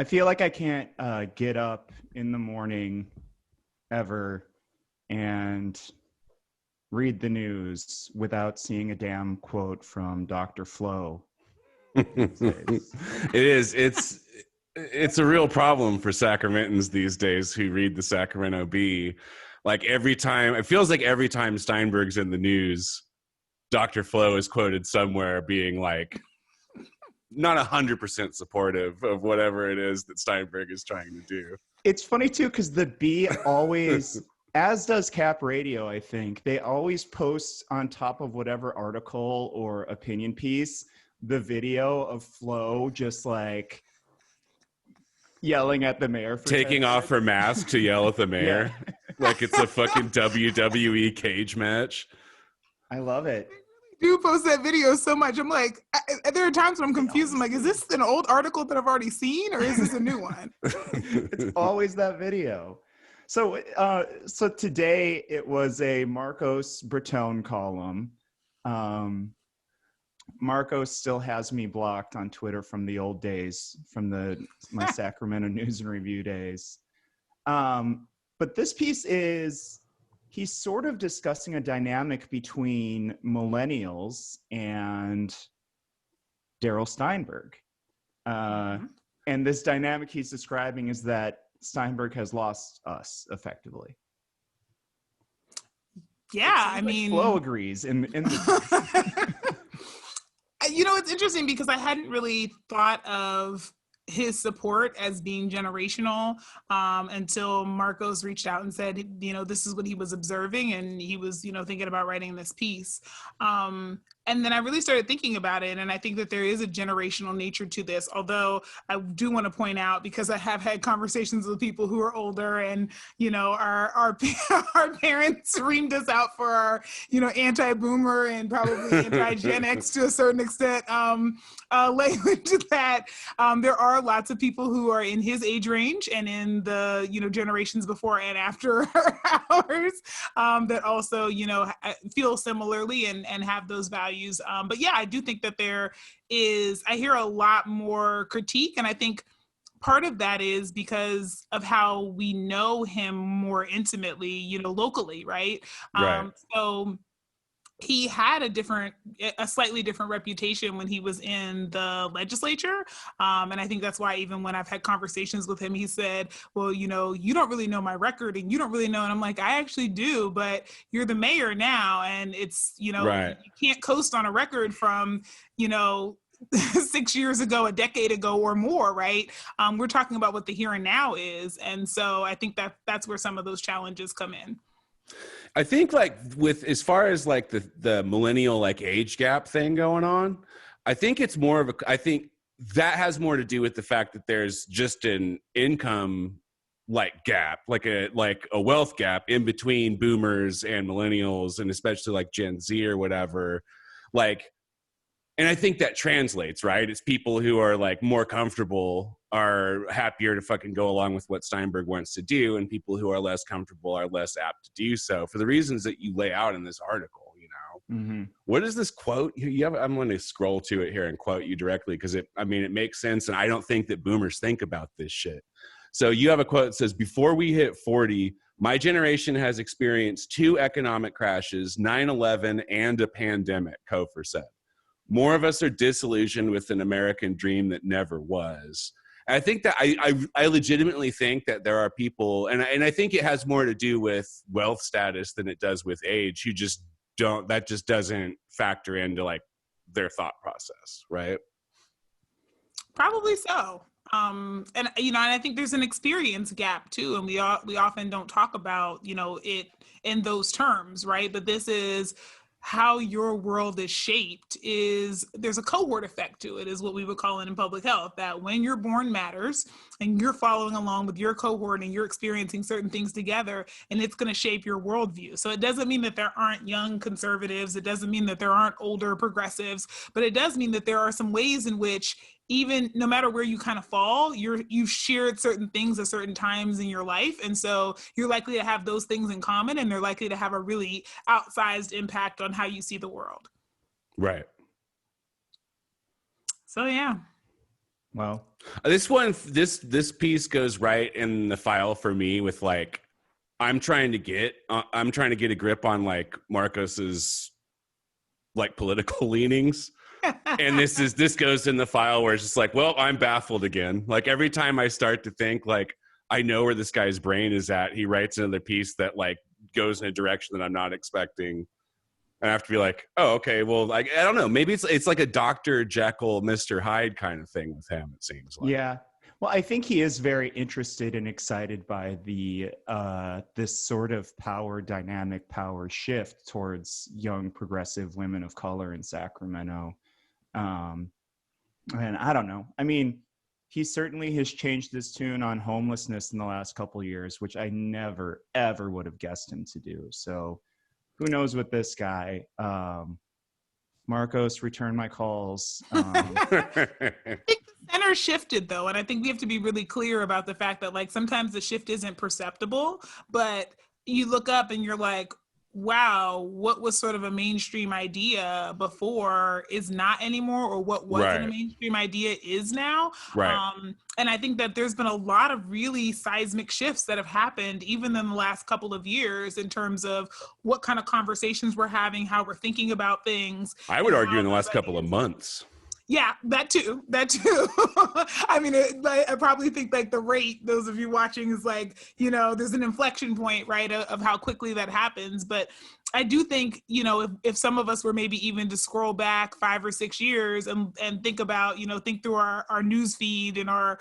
I feel like I can't get up in the morning ever and read the news without seeing a damn quote from Dr. Flo. It is. It's a real problem for Sacramentans these days who read the Sacramento Bee. Like every time, it feels like every time Steinberg's in the news, Dr. Flo is quoted somewhere being like, not 100% supportive of whatever it is that Steinberg is trying to do. It's funny too, because the Bee always, as does Cap Radio, I think, they always post on top of whatever article or opinion piece, the video of Flo just like yelling at the mayor for taking off her mask to yell at the mayor. Yeah. Like it's a fucking WWE cage match. I love it. Do post that video so much. I'm like, there are times when I'm confused. I'm like, is this an old article that I've already seen, or is this a new one? It's always that video. So today it was a Marcos Breton column. Marcos still has me blocked on Twitter from the old days, from my Sacramento News and Review days. But this piece he's sort of discussing a dynamic between millennials and Darrell Steinberg. And this dynamic he's describing is that Steinberg has lost us effectively. Yeah, I mean, Flo agrees in You know, it's interesting because I hadn't really thought of his support as being generational until Marcos reached out and said, you know, this is what he was observing, and he was, you know, thinking about writing this piece. And then I really started thinking about it, and I think that there is a generational nature to this, although I do want to point out, because I have had conversations with people who are older and, you know, our parents reamed us out for our, you know, anti-boomer and probably anti-Gen X to a certain extent language that there are lots of people who are in his age range and in the, you know, generations before and after ours that also, you know, feel similarly and have those values. But yeah, I do think that I hear a lot more critique, and I think part of that is because of how we know him more intimately, you know, locally, right? Right. So he had a slightly different reputation when he was in the legislature. And I think that's why even when I've had conversations with him, he said, well, you know, you don't really know my record and you don't really know. And I'm like, I actually do, but you're the mayor now. And it's, you know, right. You can't coast on a record from, you know, 6 years ago, a decade ago or more, right? We're talking about what the here and now is. And so I think that's where some of those challenges come in. I think like with, as far as like the millennial like age gap thing going on, I think it's more of I think that has more to do with the fact that there's just an income like gap, like a wealth gap in between boomers and millennials, and especially like Gen Z or whatever. Like, and I think that translates, right? It's people who are like more comfortable are happier to fucking go along with what Steinberg wants to do, and people who are less comfortable are less apt to do so for the reasons that you lay out in this article, you know. Mm-hmm. What is this quote? I'm going to scroll to it here and quote you directly because it makes sense, and I don't think that boomers think about this shit. So you have a quote that says, "Before we hit 40, my generation has experienced 2 economic crashes, 9/11 and a pandemic," Kofor said. "More of us are disillusioned with an American dream that never was." And I think that I legitimately think that there are people, and I think it has more to do with wealth status than it does with age, who just that just doesn't factor into like their thought process, right? Probably so. And you know, and I think there's an experience gap too, and we often don't talk about, you know, it in those terms, right? But this is how your world is shaped. There's a cohort effect to it, is what we would call it in public health, that when you're born matters and you're following along with your cohort and you're experiencing certain things together, and it's going to shape your worldview. So it doesn't mean that there aren't young conservatives. It doesn't mean that there aren't older progressives, but it does mean that there are some ways in which, even no matter where you kind of fall, you've shared certain things at certain times in your life. And so you're likely to have those things in common, and they're likely to have a really outsized impact on how you see the world. Right. So, yeah. Well, This piece goes right in the file for me with like, I'm trying to get a grip on like Marcos's like political leanings. And this goes in the file where it's just like, well, I'm baffled again. Like every time I start to think like I know where this guy's brain is at, he writes another piece that like goes in a direction that I'm not expecting. And I have to be like, oh, okay, well, like I don't know, maybe it's like a Dr. Jekyll, Mr. Hyde kind of thing with him. It seems like. Yeah. Well, I think he is very interested and excited by the this sort of power shift towards young progressive women of color in Sacramento. And I don't know. I mean, he certainly has changed his tune on homelessness in the last couple of years, which I never, ever would have guessed him to do. So who knows with this guy? Marcos, return my calls. Center shifted though, and I think we have to be really clear about the fact that like sometimes the shift isn't perceptible, but you look up and you're like, wow, what was sort of a mainstream idea before is not anymore, or what wasn't a mainstream idea is now. Right. And I think that there's been a lot of really seismic shifts that have happened even in the last couple of years in terms of what kind of conversations we're having, how we're thinking about things. I would argue in the last couple of months. Yeah, that too. I mean, I probably think like the rate, those of you watching, is like, you know, there's an inflection point, right, of how quickly that happens. But I do think, you know, if some of us were maybe even to scroll back 5 or 6 years and think about, you know, think through our news feed and our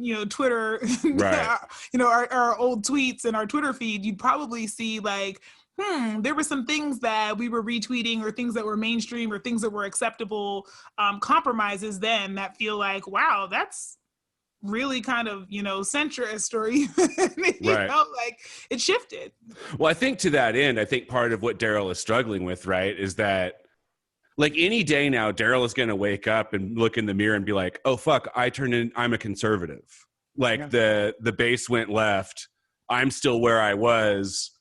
you know, Twitter, right. you know, our old tweets and our Twitter feed, you'd probably see like, there were some things that we were retweeting or things that were mainstream or things that were acceptable compromises then that feel like, wow, that's really kind of, you know, centrist or even, you know, like it shifted. Well, I think to that end, I think part of what Daryl is struggling with, right, is that like any day now, Daryl is going to wake up and look in the mirror and be like, oh, fuck, I'm a conservative. Like the base went left. I'm still where I was.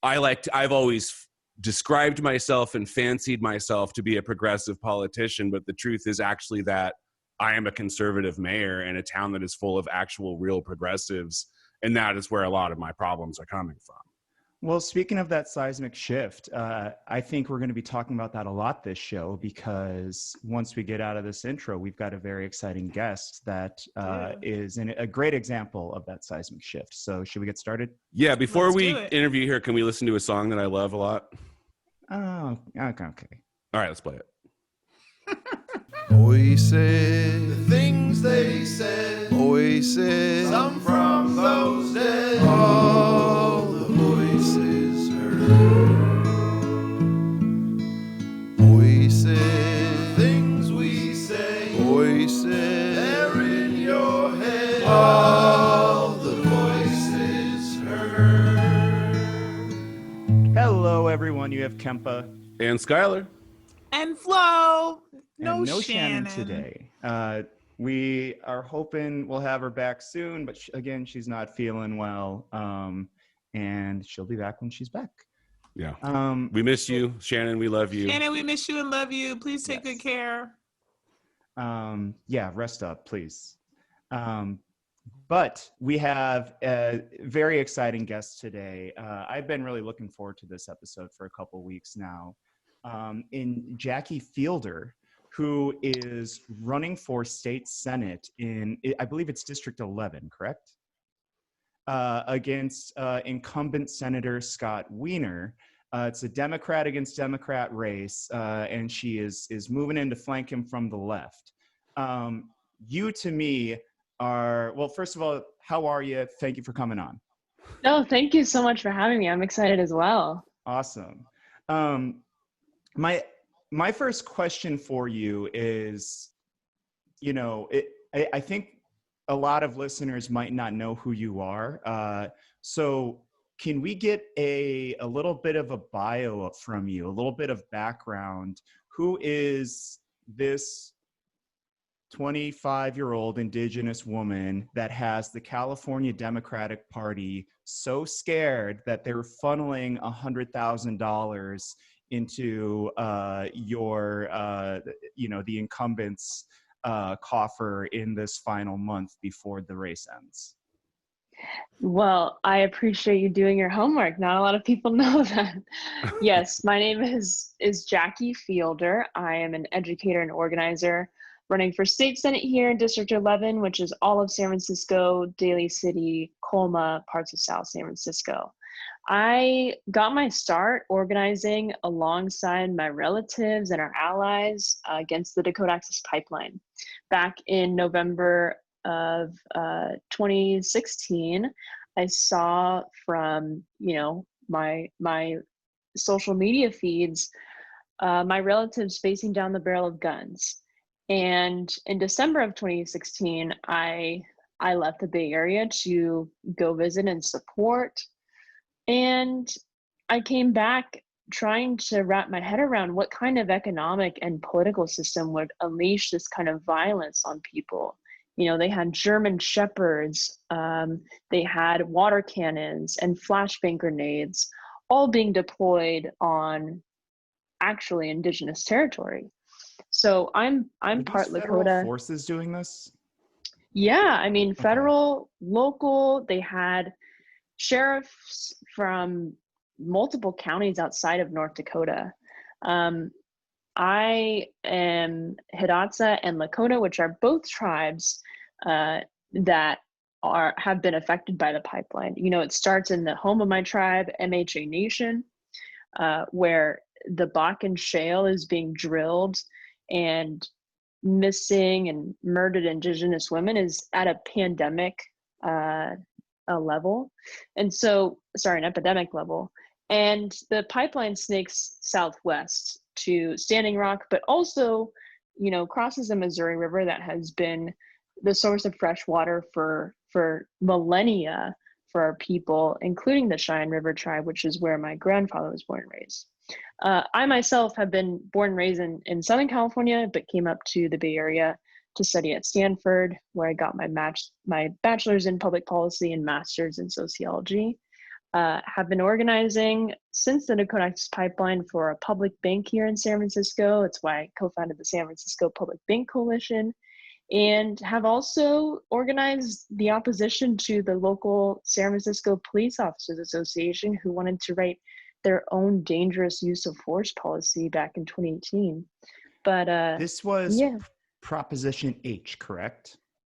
I've always described myself and fancied myself to be a progressive politician, but the truth is actually that I am a conservative mayor in a town that is full of actual real progressives, and that is where a lot of my problems are coming from. Well, speaking of that seismic shift, I think we're going to be talking about that a lot this show, because once we get out of this intro, we've got a very exciting guest that is a great example of that seismic shift. So should we get started? Yeah, before we interview here, can we listen to a song that I love a lot? Oh, okay. All right, let's play it. Voices, the things they said, voices, some from those dead, all the voices heard, voices, things we say, voices, they're in your head, all the voices heard. Hello, everyone. You have Kempa and Skylar and Flo. No Shannon today. We are hoping we'll have her back soon, but again, she's not feeling well, and she'll be back when she's back. Yeah. We miss you, Shannon. We love you. Shannon, we miss you and love you. Please take good care. Yeah, rest up, please. But we have a very exciting guest today. I've been really looking forward to this episode for a couple weeks now. In Jackie Fielder, who is running for state senate in, I believe it's District 11, correct? Against incumbent Senator Scott Wiener. It's a Democrat against Democrat race, and she is moving in to flank him from the left. You, to me, are, well, first of all, how are you? Thank you for coming on. No, thank you so much for having me. I'm excited as well. Awesome. My first question for you is, you know, I think a lot of listeners might not know who you are. So can we get a little bit of a bio from you, a little bit of background? Who is this 25-year-old indigenous woman that has the California Democratic Party so scared that they're funneling $100,000 into your, you know, the incumbent's coffer in this final month before the race ends? Well, I appreciate you doing your homework. Not a lot of people know that. Yes, my name is Jackie Fielder. I am an educator and organizer running for state senate here in District 11, which is all of San Francisco, Daly City, Colma, parts of South San Francisco. I got my start organizing alongside my relatives and our allies against the Dakota Access Pipeline back in November of 2016. I saw from my social media feeds my relatives facing down the barrel of guns, and in December of 2016, I left the Bay Area to go visit and support, and I came back trying to wrap my head around what kind of economic and political system would unleash this kind of violence on people. They had German shepherds, they had water cannons and flashbang grenades, all being deployed on actually indigenous territory. So I'm part Federal Lakota. Forces doing this? Yeah, I mean, federal, local, they had sheriffs from multiple counties outside of North Dakota. I am Hidatsa and Lakota, which are both tribes that have been affected by the pipeline. It starts in the home of my tribe, MHA Nation, where the Bakken Shale is being drilled, and missing and murdered indigenous women is at a pandemic level. And so, an epidemic level. And the pipeline snakes southwest to Standing Rock, but also, crosses the Missouri River that has been the source of fresh water for millennia for our people, including the Cheyenne River tribe, which is where my grandfather was born and raised. I myself have been born and raised in Southern California, but came up to the Bay Area to study at Stanford, where I got my bachelor's in public policy and master's in sociology. Have been organizing since the Dakota Access Pipeline for a public bank here in San Francisco. It's why I co-founded the San Francisco Public Bank Coalition, and have also organized the opposition to the local San Francisco Police Officers Association, who wanted to write their own dangerous use of force policy back in 2018. But this was Proposition H, correct?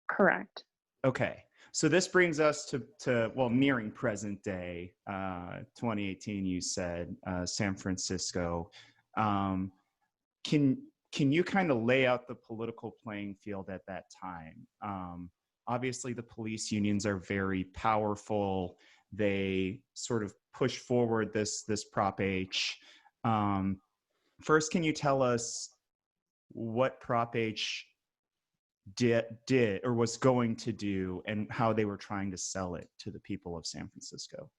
Correct. Okay. So this brings us to nearing present day, 2018, you said, San Francisco. Can you kind of lay out the political playing field at that time? Obviously, the police unions are very powerful. They sort of push forward this Prop H. First, can you tell us what Prop H did or was going to do, and how they were trying to sell it to the people of San Francisco?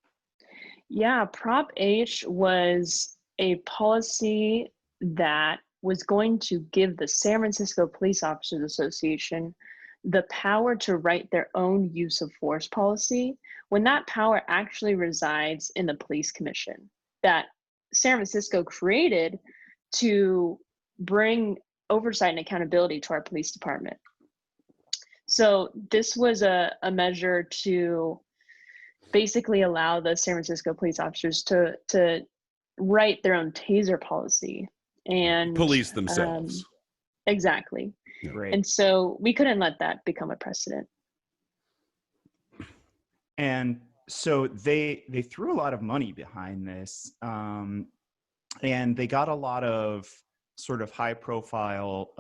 Yeah, Prop H was a policy that was going to give the San Francisco Police Officers Association the power to write their own use of force policy, when that power actually resides in the police commission that San Francisco created to bring oversight and accountability to our police department. So this was a measure to basically allow the San Francisco police officers to write their own taser policy and police themselves. Exactly. Great. And so we couldn't let that become a precedent. And so they threw a lot of money behind this, and they got a lot of sort of high profile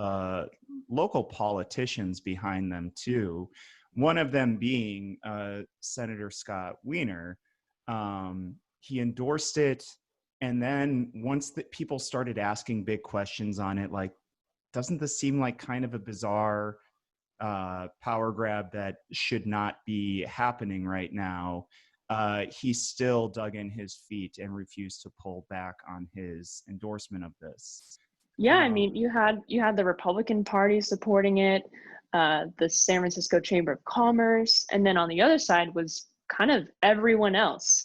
local politicians behind them too. One of them being Senator Scott Wiener. He endorsed it, and then once people started asking big questions on it, like, doesn't this seem like kind of a bizarre power grab that should not be happening right now? He still dug in his feet and refused to pull back on his endorsement of this. Yeah, I mean, you had the Republican Party supporting it, the San Francisco Chamber of Commerce, and then on the other side was kind of everyone else,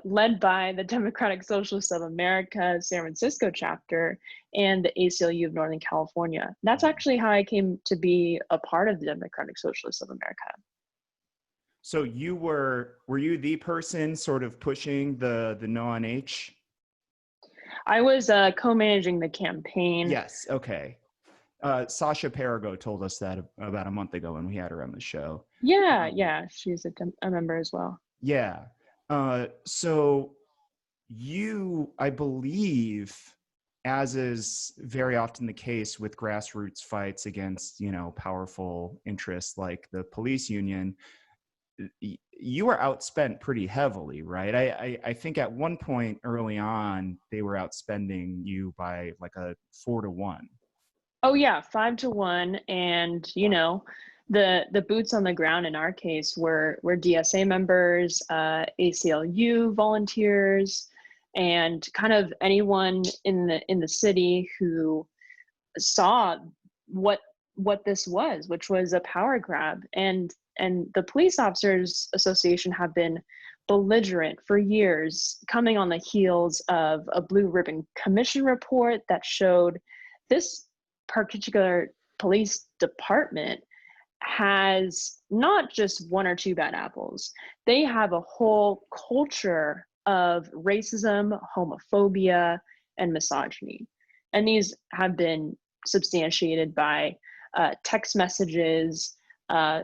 led by the Democratic Socialists of America, San Francisco chapter, and the ACLU of Northern California. That's actually how I came to be a part of the Democratic Socialists of America. So were you the person sort of pushing the No on H? I was co-managing the campaign. Yes. Okay. Sasha Perigo told us that about a month ago when we had her on the show. Yeah, she's a member as well. Yeah. So you, I believe, as is very often the case with grassroots fights against, powerful interests like the police union, you were outspent pretty heavily, right? I think at one point early on, they were outspending you by like a 4-to-1. Oh yeah, 5-to-1, and the boots on the ground in our case were DSA members, ACLU volunteers, and kind of anyone in the city who saw what this was, which was a power grab. And the Police Officers Association have been belligerent for years, coming on the heels of a Blue Ribbon Commission report that showed this particular police department has not just one or two bad apples. They have a whole culture of racism, homophobia, and misogyny. And these have been substantiated by text messages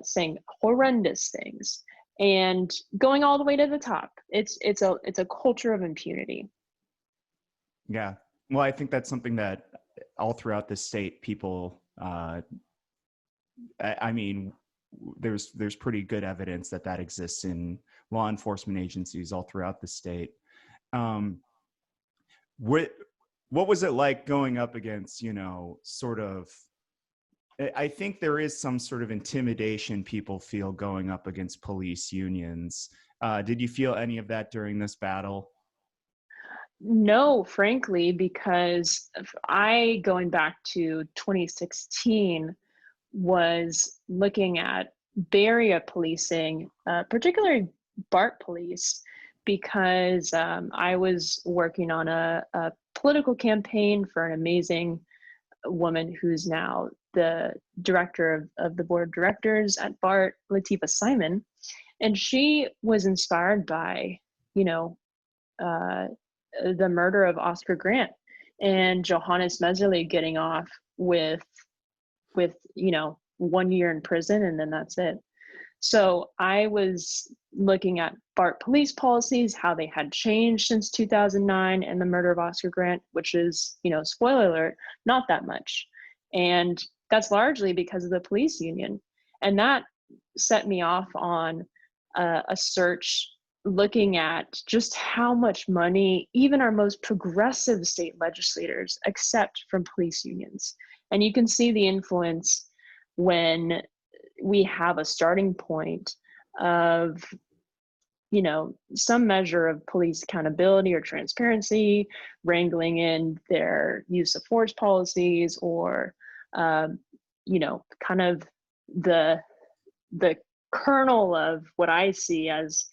saying horrendous things and going all the way to the top. It's a culture of impunity. Yeah. Well, I think that's something that all throughout the state, people, there's pretty good evidence that exists in law enforcement agencies all throughout the state. What was it like going up against, sort of, I think there is some sort of intimidation people feel going up against police unions. Did you feel any of that during this battle? No, frankly, because going back to 2016, was looking at Bay Area policing, particularly BART police, because I was working on a political campaign for an amazing woman who's now the director of the board of directors at BART, Latifah Simon. And she was inspired by, the murder of Oscar Grant and Johannes Messerly getting off with 1 year in prison, and then that's it. So I was looking at BART police policies, how they had changed since 2009 and the murder of Oscar Grant, which is, spoiler alert, not that much. And that's largely because of the police union. And that set me off on a search looking at just how much money even our most progressive state legislators accept from police unions. And you can see the influence when we have a starting point of, some measure of police accountability or transparency, wrangling in their use of force policies, or, kind of the kernel of what I see as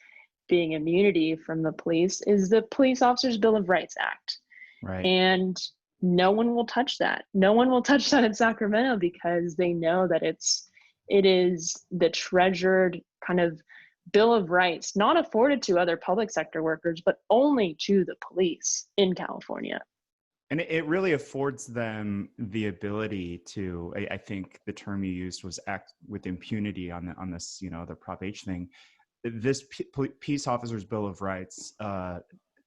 being immunity from the police is the Police Officers Bill of Rights Act. Right. And no one will touch that. No one will touch that in Sacramento because they know that it is the treasured kind of Bill of Rights, not afforded to other public sector workers, but only to the police in California. And it really affords them the ability to, I think the term you used was act with impunity on this, the Prop H thing. This Peace Officers Bill of Rights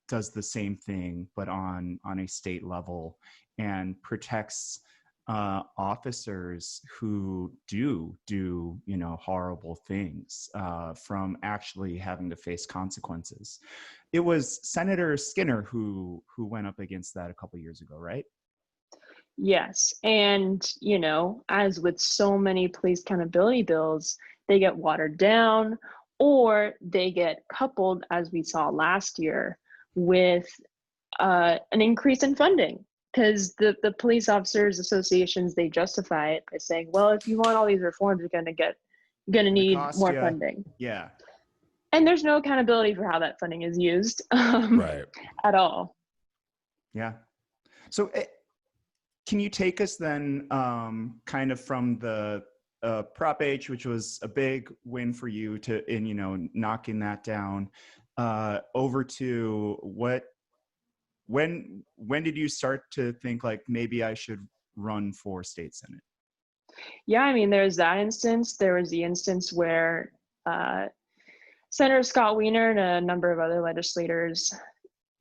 does the same thing, but on a state level, and protects officers who do horrible things from actually having to face consequences. It was Senator Skinner who went up against that a couple years ago, right? Yes, and as with so many police accountability bills, they get watered down, or they get coupled, as we saw last year, with an increase in funding. Because the police officers associations, they justify it by saying, well, if you want all these reforms, you're gonna need more funding. Yeah. And there's no accountability for how that funding is used Right. at all. Yeah. So can you take us then kind of from the Prop H, which was a big win for you knocking that down, over to when did you start to think like maybe I should run for state senate? Yeah, I mean, there's that instance. There was the instance where Senator Scott Wiener and a number of other legislators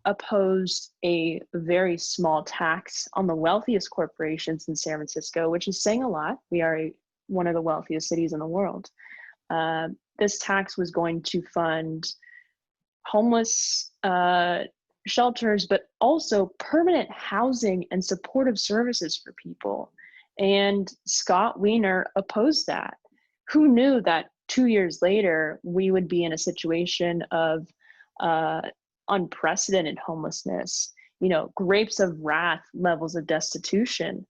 opposed a very small tax on the wealthiest corporations in San Francisco, which is saying a lot. We are one of the wealthiest cities in the world. This tax was going to fund homeless shelters, but also permanent housing and supportive services for people. And Scott Wiener opposed that. Who knew that 2 years later, we would be in a situation of unprecedented homelessness, grapes of wrath levels of destitution.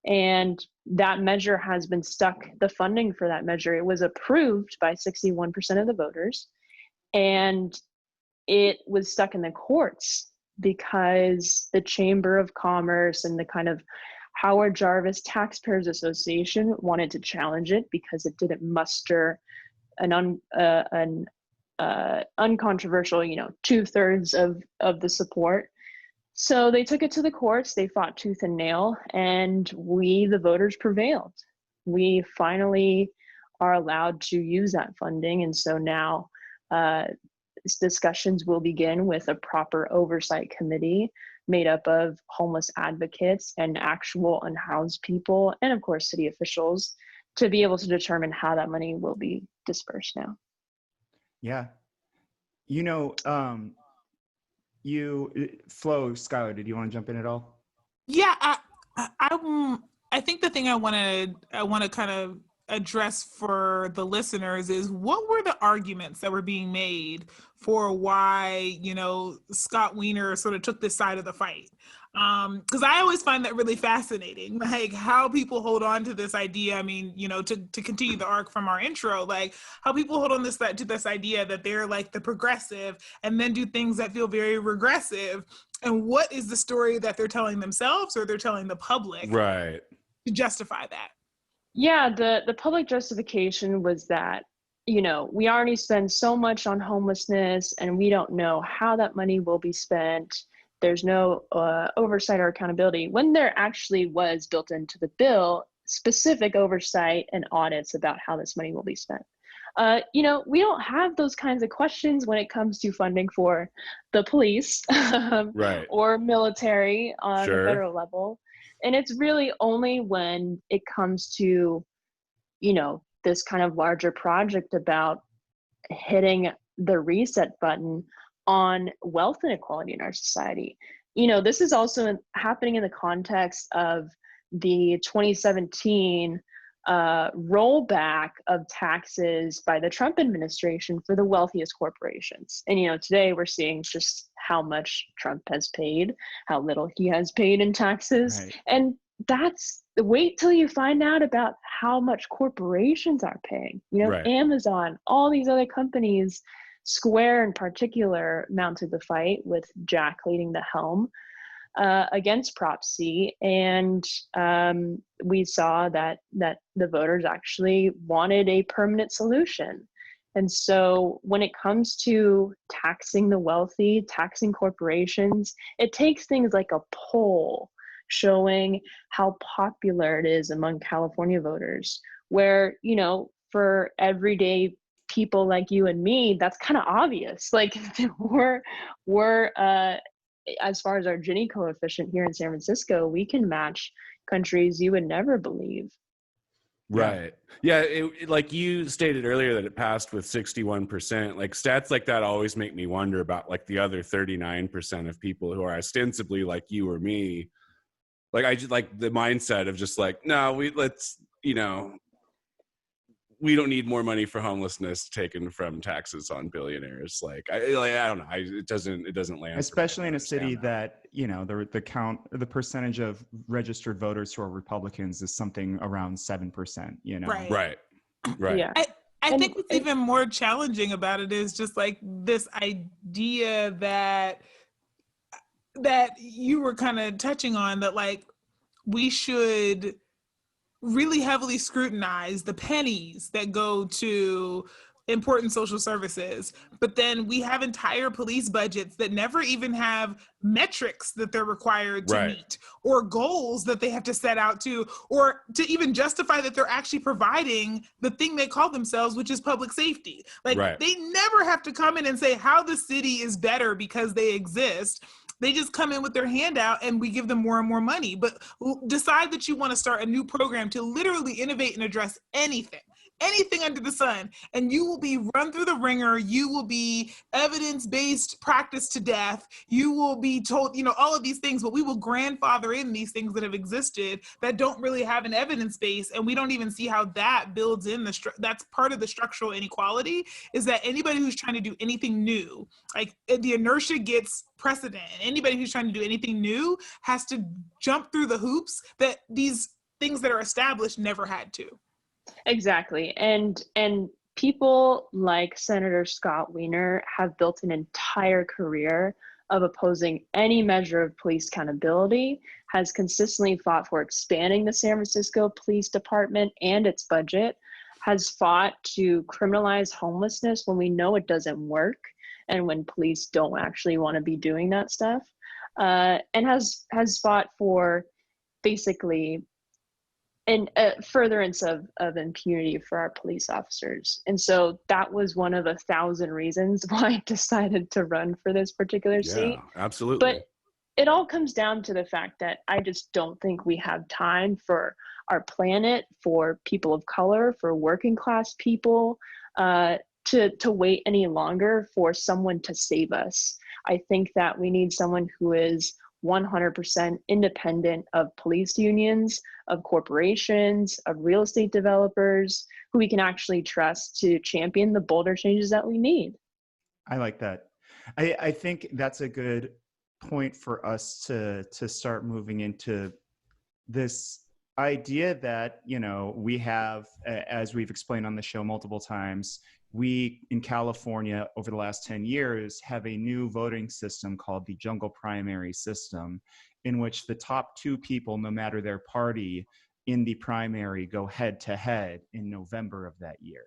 And that measure has been stuck, the funding for that measure, it was approved by 61% of the voters. And it was stuck in the courts because the Chamber of Commerce and the kind of Howard Jarvis Taxpayers Association wanted to challenge it because it didn't muster an uncontroversial, 2/3 of the support. So they took it to the courts, they fought tooth and nail, and we, the voters, prevailed. We finally are allowed to use that funding. And so now discussions will begin with a proper oversight committee made up of homeless advocates and actual unhoused people, and of course, city officials, to be able to determine how that money will be dispersed now. Yeah. Flo, Skylar, did you want to jump in at all? Yeah, I think the thing I want to kind of address for the listeners is what were the arguments that were being made for why, Scott Wiener sort of took this side of the fight. Because I always find that really fascinating, like how people hold on to this idea. I mean, to continue the arc from our intro, like how people hold on to this idea that they're like the progressive and then do things that feel very regressive. And what is the story that they're telling themselves or they're telling the public, right, to justify that? Yeah, the public justification was that, we already spend so much on homelessness and we don't know how that money will be spent. There's no oversight or accountability, when there actually was built into the bill specific oversight and audits about how this money will be spent. We don't have those kinds of questions when it comes to funding for the police right, or military on Sure. the federal level. And it's really only when it comes to, this kind of larger project about hitting the reset button on wealth inequality in our society. This is also happening in the context of the 2017 rollback of taxes by the Trump administration for the wealthiest corporations. And, today we're seeing just how much Trump has paid, how little he has paid in taxes. Right. And wait till you find out about how much corporations are paying. Right. Amazon, all these other companies, Square in particular, mounted the fight with Jack leading the helm against Prop C. And we saw that the voters actually wanted a permanent solution. And so when it comes to taxing the wealthy, taxing corporations, it takes things like a poll showing how popular it is among California voters, where, for everyday people like you and me, that's kind of obvious. Like we're as far as our Gini coefficient here in San Francisco, we can match countries you would never believe. Right. Yeah. Like you stated earlier that it passed with 61%. Like stats like that always make me wonder about like the other 39% of people who are ostensibly like you or me. Like I just like the mindset of just like, no, we don't need more money for homelessness taken from taxes on billionaires. Like I don't know. It doesn't land. Especially in a city that, the percentage of registered voters who are Republicans is something around 7%, Right. Right. Yeah. I I think what's even more challenging about it is just like this idea that you were kind of touching on, that like we should really heavily scrutinize the pennies that go to important social services, but then we have entire police budgets that never even have metrics that they're required to meet, or goals that they have to set out to, or to even justify that they're actually providing the thing they call themselves, which is public safety. Like they never have to come in and say how the city is better because they exist. They just come in with their hand out and we give them more and more money. But decide that you want to start a new program to literally innovate and address anything under the sun, and you will be run through the ringer. You will be evidence-based, practiced to death. You will be told, all of these things, but we will grandfather in these things that have existed that don't really have an evidence base, and we don't even see how that builds in that's part of the structural inequality, is that anybody who's trying to do anything new, like the inertia gets precedent. Anybody who's trying to do anything new has to jump through the hoops that these things that are established never had to. Exactly. And people like Senator Scott Wiener have built an entire career of opposing any measure of police accountability, has consistently fought for expanding the San Francisco Police Department and its budget, has fought to criminalize homelessness when we know it doesn't work and when police don't actually want to be doing that stuff, and has fought for basically and furtherance of impunity for our police officers. And so that was one of 1,000 reasons why I decided to run for this particular seat. Yeah, absolutely. But it all comes down to the fact that I just don't think we have time for our planet, for people of color, for working class people, to wait any longer for someone to save us. I think that we need someone who is 100% independent of police unions, of corporations, of real estate developers, who we can actually trust to champion the bolder changes that we need. I like that. I think that's a good point for us to start moving into this idea that, we have, as we've explained on the show multiple times, we in California over the last 10 years have a new voting system called the jungle primary system, in which the top two people, no matter their party, in the primary go head to head in November of that year.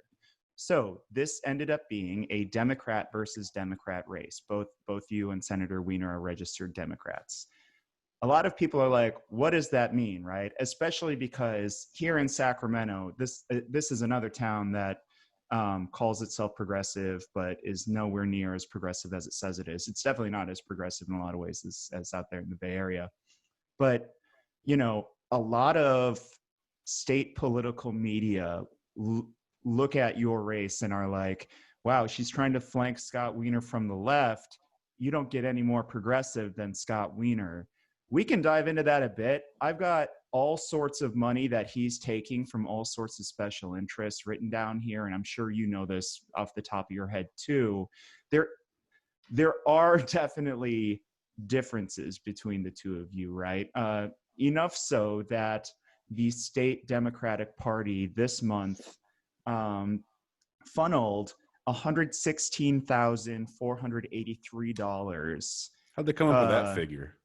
So this ended up being a Democrat versus Democrat race. Both you and Senator Wiener are registered Democrats. A lot of people are like, what does that mean, right? Especially because here in Sacramento, this is another town that calls itself progressive, but is nowhere near as progressive as it says it is. It's definitely not as progressive in a lot of ways as out there in the Bay Area. But, a lot of state political media look at your race and are like, wow, she's trying to flank Scott Wiener from the left. You don't get any more progressive than Scott Wiener. We can dive into that a bit. I've got all sorts of money that he's taking from all sorts of special interests written down here, and I'm sure you know this off the top of your head too. There are definitely differences between the two of you, right? Enough so that the state Democratic Party this month funneled $116,483. How'd they come up with that figure?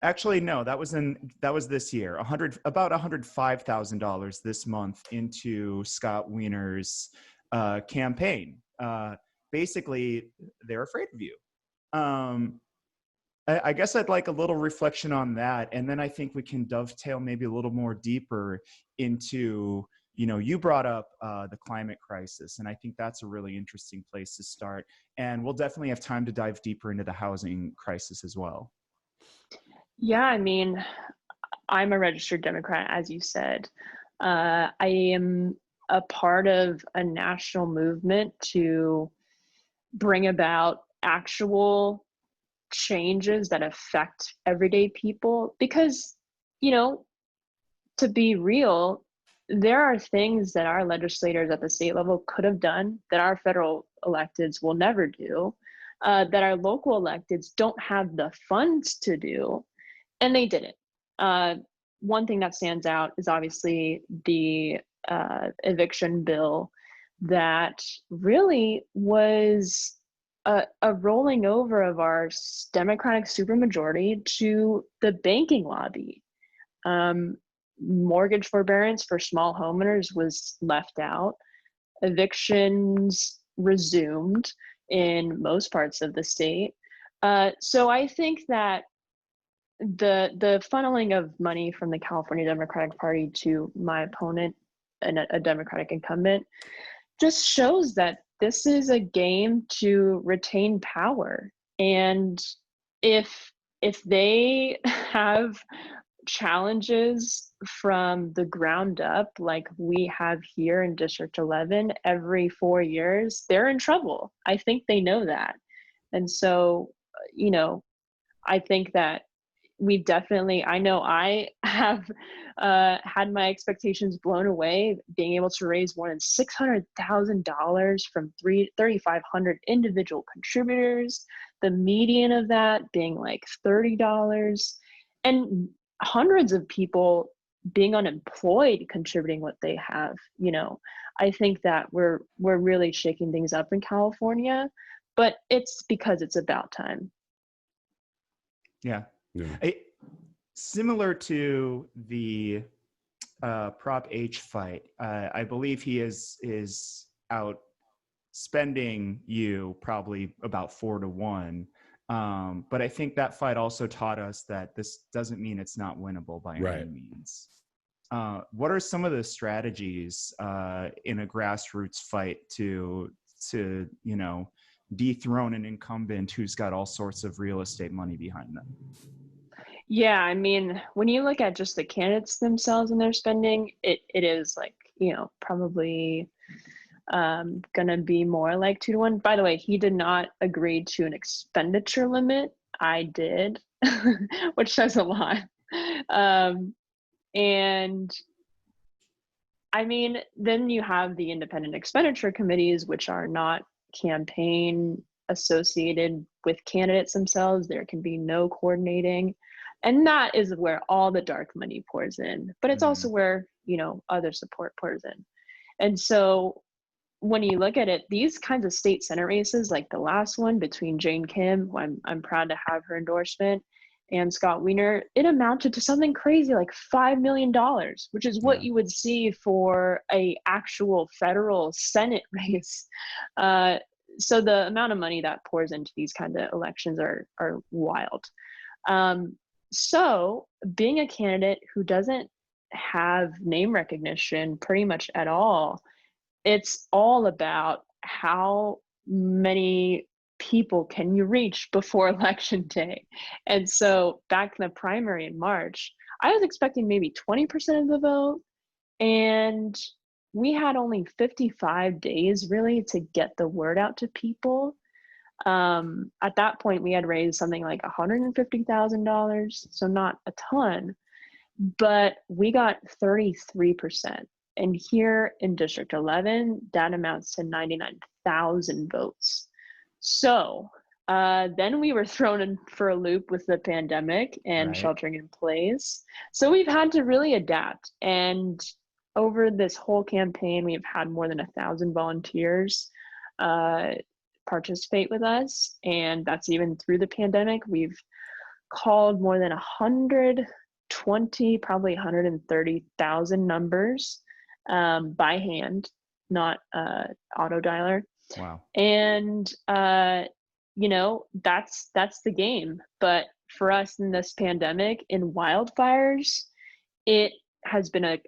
Actually, no, that was this year. About $105,000 this month into Scott Wiener's campaign. Basically, they're afraid of you. I guess I'd like a little reflection on that, and then I think we can dovetail maybe a little more deeper into, you brought up the climate crisis, and I think that's a really interesting place to start. And we'll definitely have time to dive deeper into the housing crisis as well. Yeah, I mean, I'm a registered Democrat, as you said. I am a part of a national movement to bring about actual changes that affect everyday people. Because, to be real, there are things that our legislators at the state level could have done that our federal electeds will never do, that our local electeds don't have the funds to do, and they didn't. One thing that stands out is obviously the eviction bill that really was a rolling over of our Democratic supermajority to the banking lobby. Mortgage forbearance for small homeowners was left out. Evictions resumed in most parts of the state. So I think that the funneling of money from the California Democratic Party to my opponent, and a Democratic incumbent, just shows that this is a game to retain power. And if they have challenges from the ground up, like we have here in District 11 every 4 years, they're in trouble. I think they know that. And so, I think that we definitely, I know I have had my expectations blown away, being able to raise more than $600,000 from 3,500 individual contributors, the median of that being like $30, and hundreds of people being unemployed contributing what they have. I think that we're really shaking things up in California, but it's because it's about time. Yeah. Similar to the Prop H fight, I believe he is out spending you probably about 4-1. But I think that fight also taught us that this doesn't mean it's not winnable by any means. What are some of the strategies in a grassroots fight to dethrone an incumbent who's got all sorts of real estate money behind them? Yeah, I mean, when you look at just the candidates themselves and their spending, it is like, probably gonna be more like 2-1. By the way, he did not agree to an expenditure limit. I did, which says a lot. And I mean, then you have the independent expenditure committees, which are not campaign associated with candidates themselves. There can be no coordinating. And that is where all the dark money pours in. But it's also where, other support pours in. And so when you look at it, these kinds of state senate races, like the last one between Jane Kim, who I'm proud to have her endorsement, and Scott Wiener, it amounted to something crazy like $5 million, which is what you would see for a actual federal Senate race. So the amount of money that pours into these kinds of elections are wild. So being a candidate who doesn't have name recognition pretty much at all, it's all about how many people can you reach before election day. And so back in the primary in March, I was expecting maybe 20% of the vote, and we had only 55 days really to get the word out to people. At that point, we had raised something like $150,000, so not a ton, but we got 33%. And here in District 11, that amounts to 99,000 votes. So then we were thrown in for a loop with the pandemic and sheltering in place. So we've had to really adapt. And over this whole campaign, we've had more than 1,000 volunteers participate with us. And that's even through the pandemic. We've called more than 120, probably 130,000 numbers by hand, not auto dialer. Wow. And that's the game. But for us in this pandemic, in wildfires, it has been an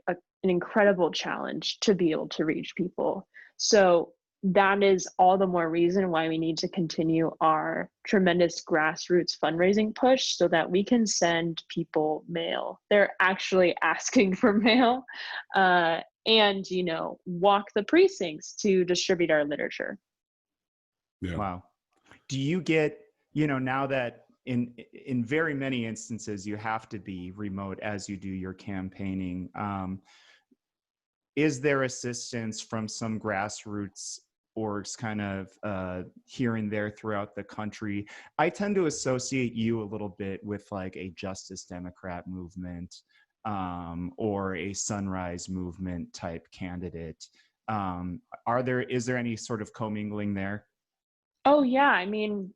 incredible challenge to be able to reach people. So that is all the more reason why we need to continue our tremendous grassroots fundraising push so that we can send people mail. They're actually asking for mail, and walk the precincts to distribute our literature. Yeah. Wow. Do you get, now that in very many instances you have to be remote as you do your campaigning, is there assistance from some grassroots orgs kind of here and there throughout the country? I tend to associate you a little bit with like a Justice Democrat movement or a Sunrise Movement type candidate. Is there any sort of commingling there? Oh yeah, I mean,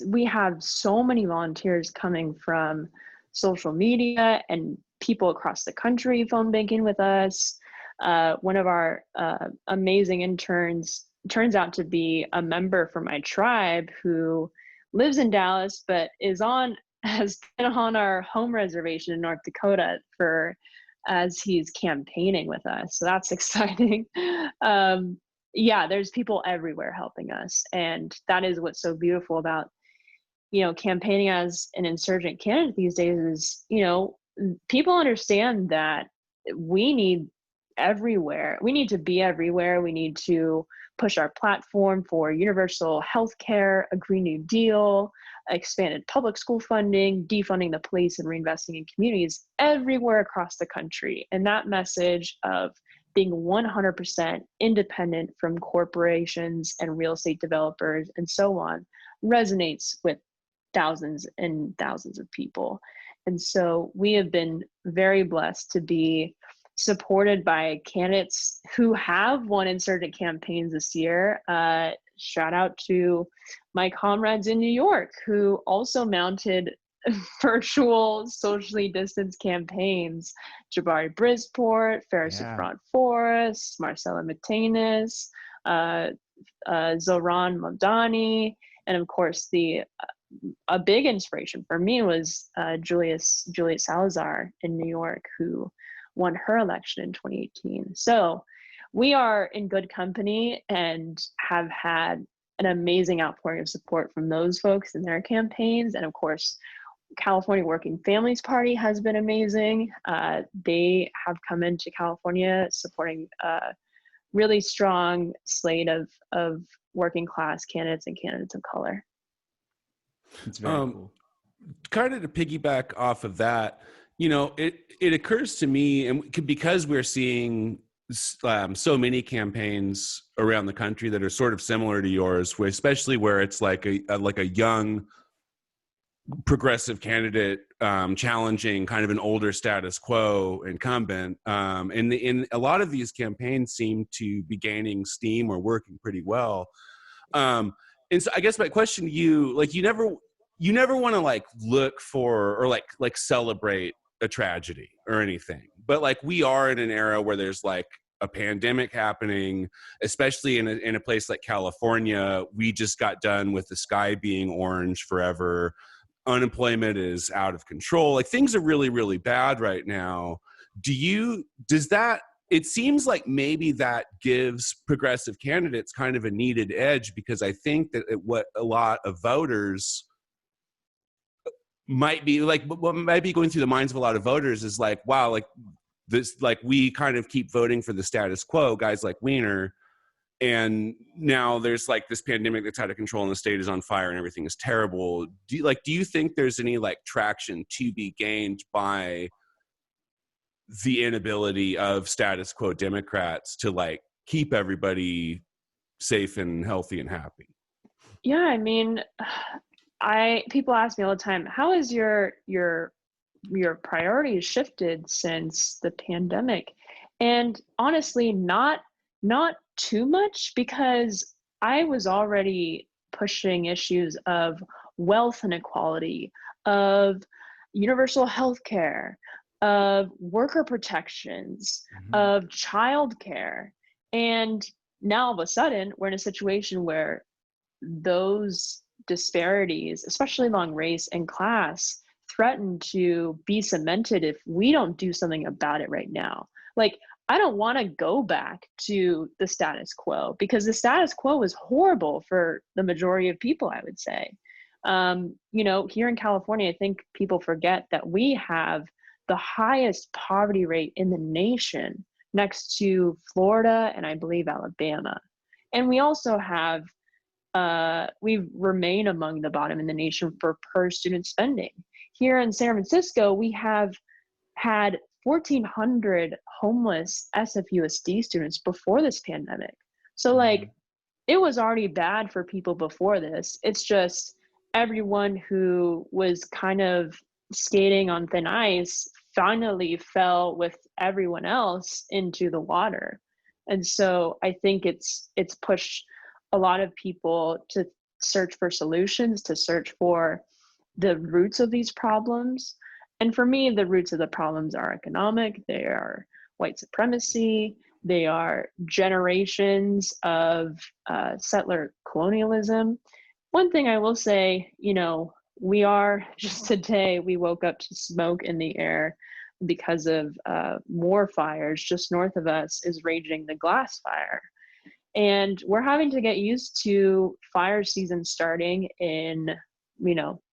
we have so many volunteers coming from social media and people across the country phone banking with us. One of our amazing interns turns out to be a member from my tribe who lives in Dallas, but has been on our home reservation in North Dakota as he's campaigning with us. So that's exciting. Yeah, there's people everywhere helping us. And that is what's so beautiful about, campaigning as an insurgent candidate these days is, people understand that we need everywhere. We need to be everywhere. We need to push our platform for universal health care, a Green New Deal, expanded public school funding, defunding the police, and reinvesting in communities everywhere across the country. And that message of being 100% independent from corporations and real estate developers and so on resonates with thousands and thousands of people. And so we have been very blessed to be supported by candidates who have won insurgent campaigns this year. Shout out to my comrades in New York who also mounted virtual socially distanced campaigns. Jabari Brisport, Ferris Front Forest, Marcella Matenis, Zoran Mamdani, and of course a big inspiration for me was Julia Salazar in New York, who won her election in 2018. So we are in good company and have had an amazing outpouring of support from those folks in their campaigns. And of course, California Working Families Party has been amazing. They have come into California supporting a really strong slate of working class candidates and candidates of color. It's very cool. Kind of to piggyback off of that, it occurs to me, and because we're seeing so many campaigns around the country that are sort of similar to yours, especially where it's like a young progressive candidate challenging kind of an older status quo incumbent, and in a lot of these campaigns seem to be gaining steam or working pretty well. And so I guess my question to you, you never want to look for or celebrate a tragedy or anything, but we are in an era where there's a pandemic happening, especially in a place like California. We just got done with the sky being orange forever. Unemployment is out of control. Things are really, really bad right now. It seems like maybe that gives progressive candidates kind of a needed edge, because I think that what a lot of voters might be what might be going through the minds of a lot of voters is wow, this, we kind of keep voting for the status quo, guys like Wiener, and now there's this pandemic that's out of control and the state is on fire and everything is terrible. Do you think there's any traction to be gained by the inability of status quo Democrats to keep everybody safe and healthy and happy? Yeah, I mean, people ask me all the time, how has your priorities shifted since the pandemic? And honestly, not too much, because I was already pushing issues of wealth inequality, of universal health care, of worker protections, of childcare. And now all of a sudden, we're in a situation where those disparities, especially along race and class, threaten to be cemented if we don't do something about it right now. I don't want to go back to the status quo, because the status quo was horrible for the majority of people, I would say. Here in California, I think people forget that we have the highest poverty rate in the nation, next to Florida and I believe Alabama. And we also have, we remain among the bottom in the nation for per student spending. Here in San Francisco, we have had 1,400 homeless SFUSD students before this pandemic. So it was already bad for people before this. It's just everyone who was kind of skating on thin ice finally fell with everyone else into the water. And so I think it's pushed a lot of people to search for solutions, to search for the roots of these problems. And for me, the roots of the problems are economic, they are white supremacy, they are generations of settler colonialism. One thing I will say, we are, just today, we woke up to smoke in the air because of more fires. Just north of us is raging the glass fire. And we're having to get used to fire season starting in,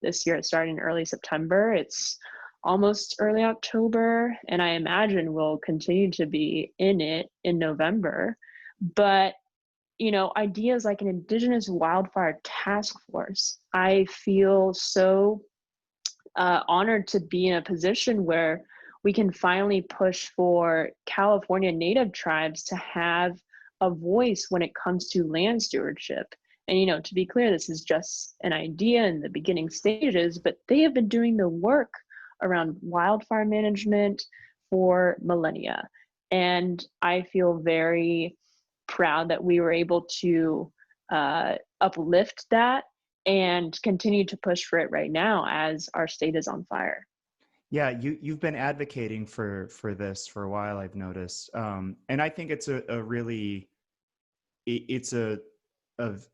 this year it started in early September. It's almost early October, and I imagine we'll continue to be in it in November. But ideas like an indigenous wildfire task force, I feel so honored to be in a position where we can finally push for California Native tribes to have a voice when it comes to land stewardship. And, to be clear, this is just an idea in the beginning stages, but they have been doing the work around wildfire management for millennia. And I feel very proud that we were able to uplift that and continue to push for it right now as our state is on fire. Yeah, you've been advocating for this for a while, I've noticed, and I think it's a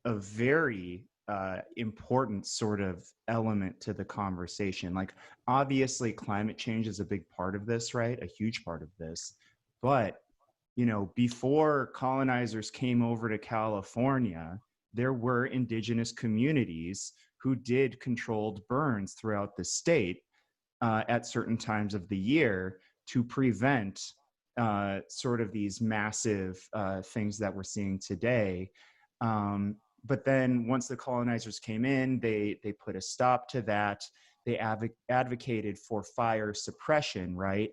very important sort of element to the conversation. Like, obviously, climate change is a big part of this, right? A huge part of this, but before colonizers came over to California, there were indigenous communities who did controlled burns throughout the state at certain times of the year to prevent sort of these massive things that we're seeing today. But then once the colonizers came in, they put a stop to that. They advocated for fire suppression, right?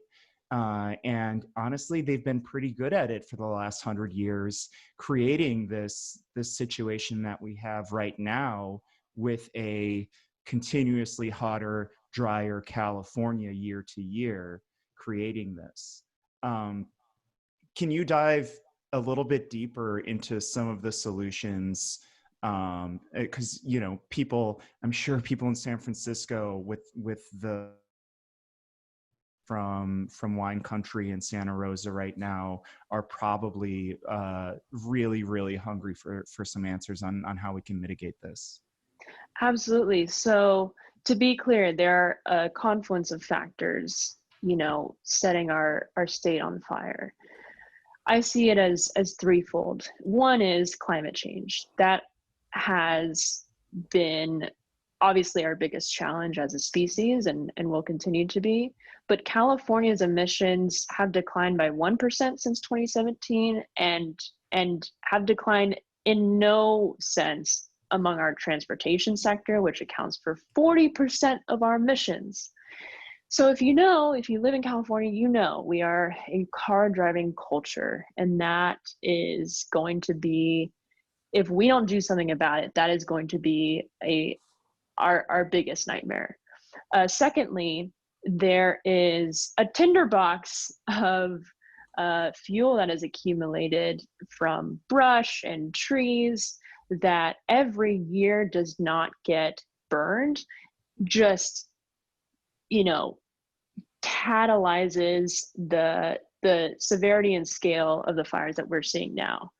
And honestly, they've been pretty good at it for the last 100 years, creating this situation that we have right now with a continuously hotter, drier California year to year, creating this. Can you dive a little bit deeper into some of the solutions? Because I'm sure people in San Francisco with the from wine country and Santa Rosa right now are probably really, really hungry for some answers on how we can mitigate this. Absolutely. So to be clear, there are a confluence of factors, setting our state on fire. I see it as threefold. One is climate change. That has been obviously our biggest challenge as a species and will continue to be. But California's emissions have declined by 1% since 2017 and have declined in no sense among our transportation sector, which accounts for 40% of our emissions. So if you live in California, we are a car driving culture, and that is going to be, if we don't do something about it, that is going to be our biggest nightmare. Secondly, there is a tinderbox of fuel that is accumulated from brush and trees that every year does not get burned, just catalyzes the severity and scale of the fires that we're seeing now.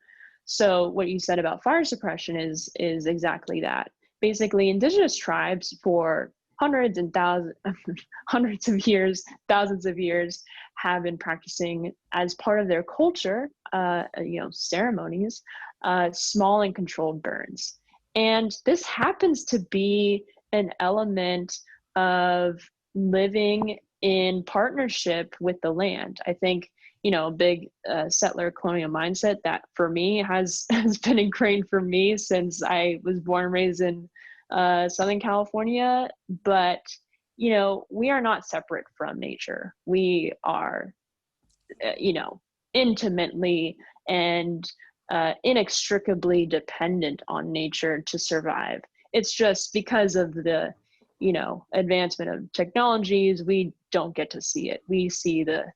So what you said about fire suppression is exactly that. Basically, indigenous tribes for hundreds of years, thousands of years, have been practicing as part of their culture, ceremonies, small and controlled burns. And this happens to be an element of living in partnership with the land. I think, a big settler colonial mindset that for me has been ingrained for me since I was born and raised in Southern California. But, we are not separate from nature. We are, intimately and inextricably dependent on nature to survive. It's just because of the advancement of technologies, we don't get to see it. We see the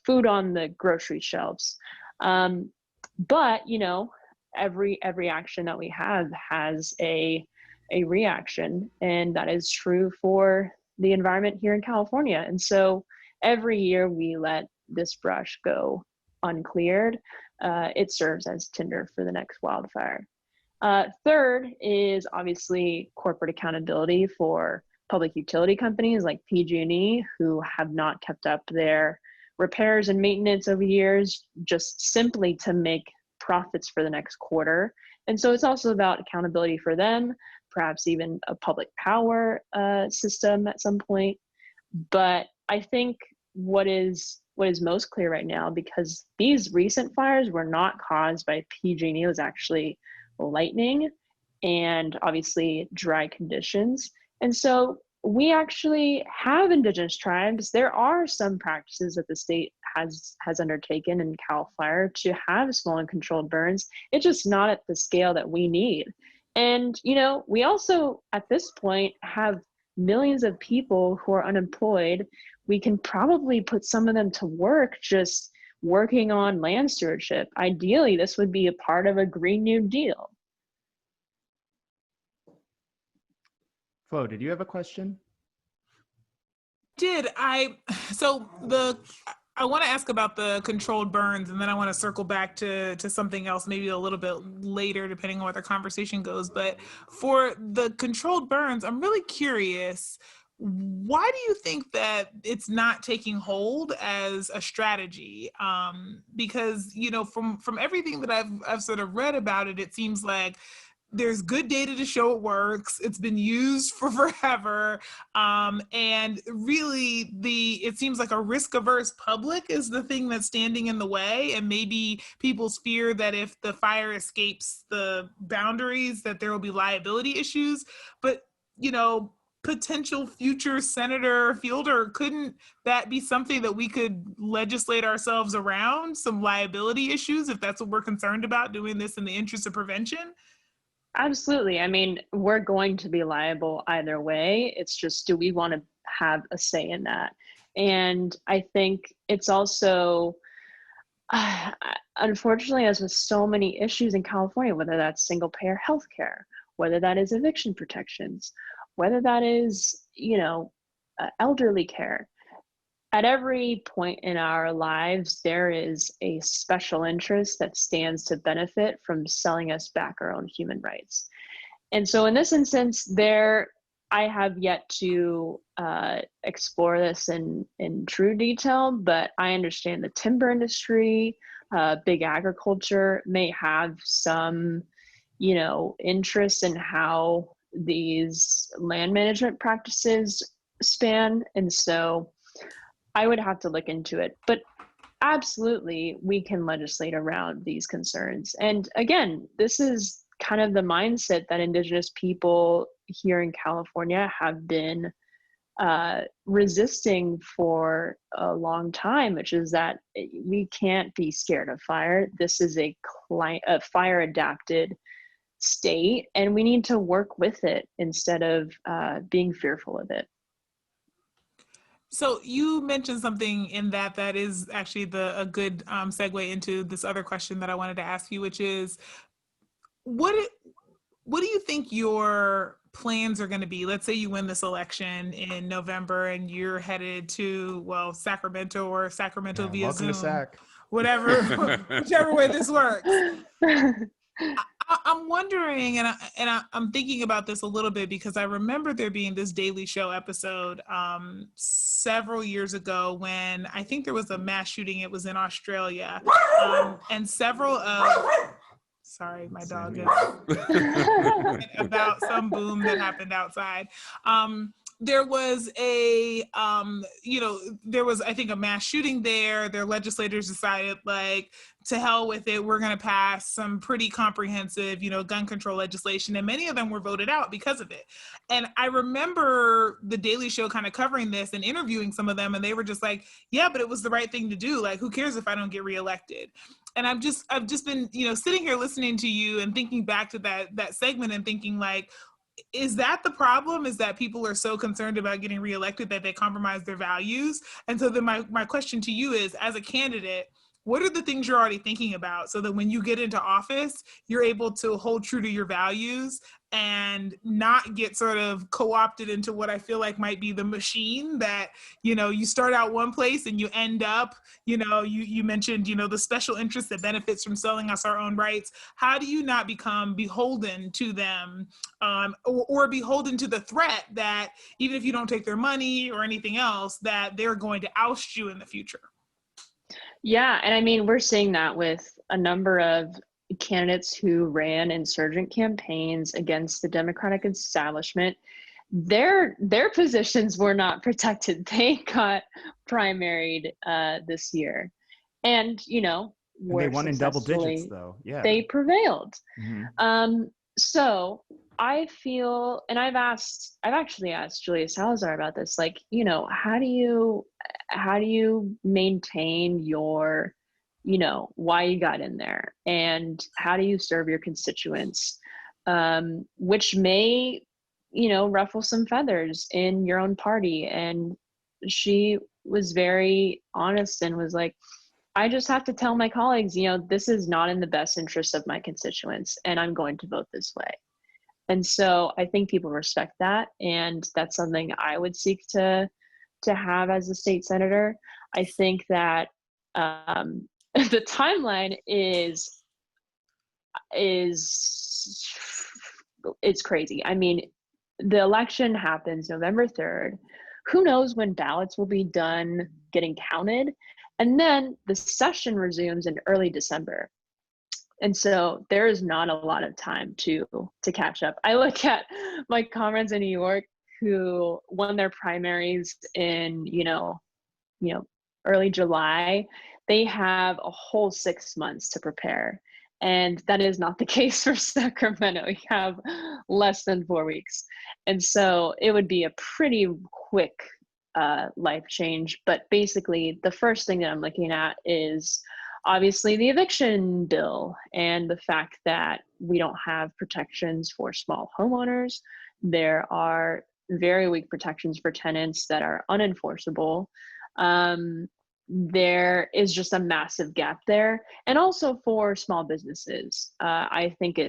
food on the grocery shelves. But, you know, every action that we have has a reaction, and that is true for the environment here in California. And so every year we let this brush go uncleared, it serves as tinder for the next wildfire. Third is obviously corporate accountability for public utility companies like PG&E, who have not kept up their repairs and maintenance over years just simply to make profits for the next quarter. And so it's also about accountability for them, perhaps even a public power system at some point. But I think what is most clear right now, because these recent fires were not caused by PG&E, it was actually lightning and obviously dry conditions. And so we actually have indigenous tribes. There are some practices that the state has undertaken in Cal Fire to have small and controlled burns. It's just not at the scale that we need. And, you know, we also at this point have millions of people who are unemployed. We can probably put some of them to work just working on land stewardship. Ideally, this would be a part of a Green New Deal. Flo, did you have a question? I want to ask about the controlled burns, and then I want to circle back to something else maybe a little bit later, depending on where the conversation goes. But for the controlled burns, I'm really curious, why do you think that it's not taking hold as a strategy? Because, you know, from everything that I've sort of read about it, it seems like there's good data to show it works. It's been used for forever. And really it seems like a risk-averse public is the thing that's standing in the way. And maybe people's fear that if the fire escapes the boundaries, that there will be liability issues. But, you know, potential future Senator Fielder, couldn't that be something that we could legislate ourselves around, some liability issues, if that's what we're concerned about, doing this in the interest of prevention? Absolutely. I mean, we're going to be liable either way. It's just, do we want to have a say in that? And I think it's also, unfortunately, as with so many issues in California, whether that's single payer healthcare, whether that is eviction protections, whether that is, you know, elderly care, at every point in our lives, there is a special interest that stands to benefit from selling us back our own human rights. And so in this instance, I have yet to explore this in true detail, but I understand the timber industry, big agriculture may have some, you know, interest in how these land management practices span. And so I would have to look into it, but absolutely we can legislate around these concerns. And again, this is kind of the mindset that indigenous people here in California have been resisting for a long time, which is that we can't be scared of fire. This is a fire adapted state, and we need to work with it instead of being fearful of it. So you mentioned something in that is actually a good segue into this other question that I wanted to ask you, which is, what do you think your plans are going to be? Let's say you win this election in November and you're headed to, well, Sacramento or Sacramento via welcome Zoom, to Sac. whatever, whichever way this works. I'm wondering, and I'm thinking about this a little bit because I remember there being this Daily Show episode several years ago when I think there was a mass shooting. It was in Australia, and several of, sorry, my dog is about some boom that happened outside. There was there was, I think, a mass shooting there. Their legislators decided, like, to hell with it. We're going to pass some pretty comprehensive, gun control legislation. And many of them were voted out because of it. And I remember the Daily Show kind of covering this and interviewing some of them. And they were just like, yeah, but it was the right thing to do. Like, who cares if I don't get reelected? And I've just been, sitting here listening to you and thinking back to that segment and thinking, like, is that the problem? Is that people are so concerned about getting reelected that they compromise their values? And so then my question to you is, as a candidate, what are the things you're already thinking about so that when you get into office, you're able to hold true to your values and not get sort of co-opted into what I feel like might be the machine that, you start out one place and you end up, you mentioned, the special interest that benefits from selling us our own rights. How do you not become beholden to them or beholden to the threat that even if you don't take their money or anything else, that they're going to oust you in the future? Yeah, and I mean, we're seeing that with a number of candidates who ran insurgent campaigns against the Democratic establishment. Their positions were not protected. They got primaried this year, and And they won in double digits, though. Yeah, they prevailed. Mm-hmm. So I feel, and I've actually asked Julia Salazar about this. Like, how do you maintain your, why you got in there, and how do you serve your constituents, which may, ruffle some feathers in your own party. And she was very honest and was like, I just have to tell my colleagues, this is not in the best interest of my constituents, and I'm going to vote this way. And so I think people respect that, and that's something I would seek to have as a state senator. I think that the timeline is it's crazy. I mean, the election happens November 3rd. Who knows when ballots will be done getting counted? And then the session resumes in early December. And so there is not a lot of time to catch up. I look at my comrades in New York who won their primaries in, early July. They have a whole 6 months to prepare. And that is not the case for Sacramento. We have less than 4 weeks. And so it would be a pretty quick life change. But basically, the first thing that I'm looking at is obviously the eviction bill and the fact that we don't have protections for small homeowners. There are very weak protections for tenants that are unenforceable. There is just a massive gap there. And also for small businesses. I think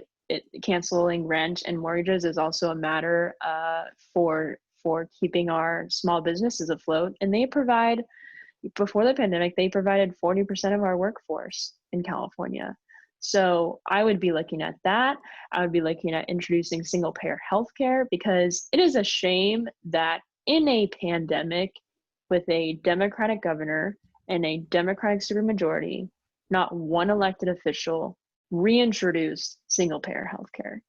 canceling rent and mortgages is also a matter for keeping our small businesses afloat. And before the pandemic, they provided 40% of our workforce in California. So I would be looking at that. I would be looking at introducing single payer healthcare, because it is a shame that in a pandemic with a Democratic governor and a Democratic supermajority, not one elected official reintroduced single payer healthcare.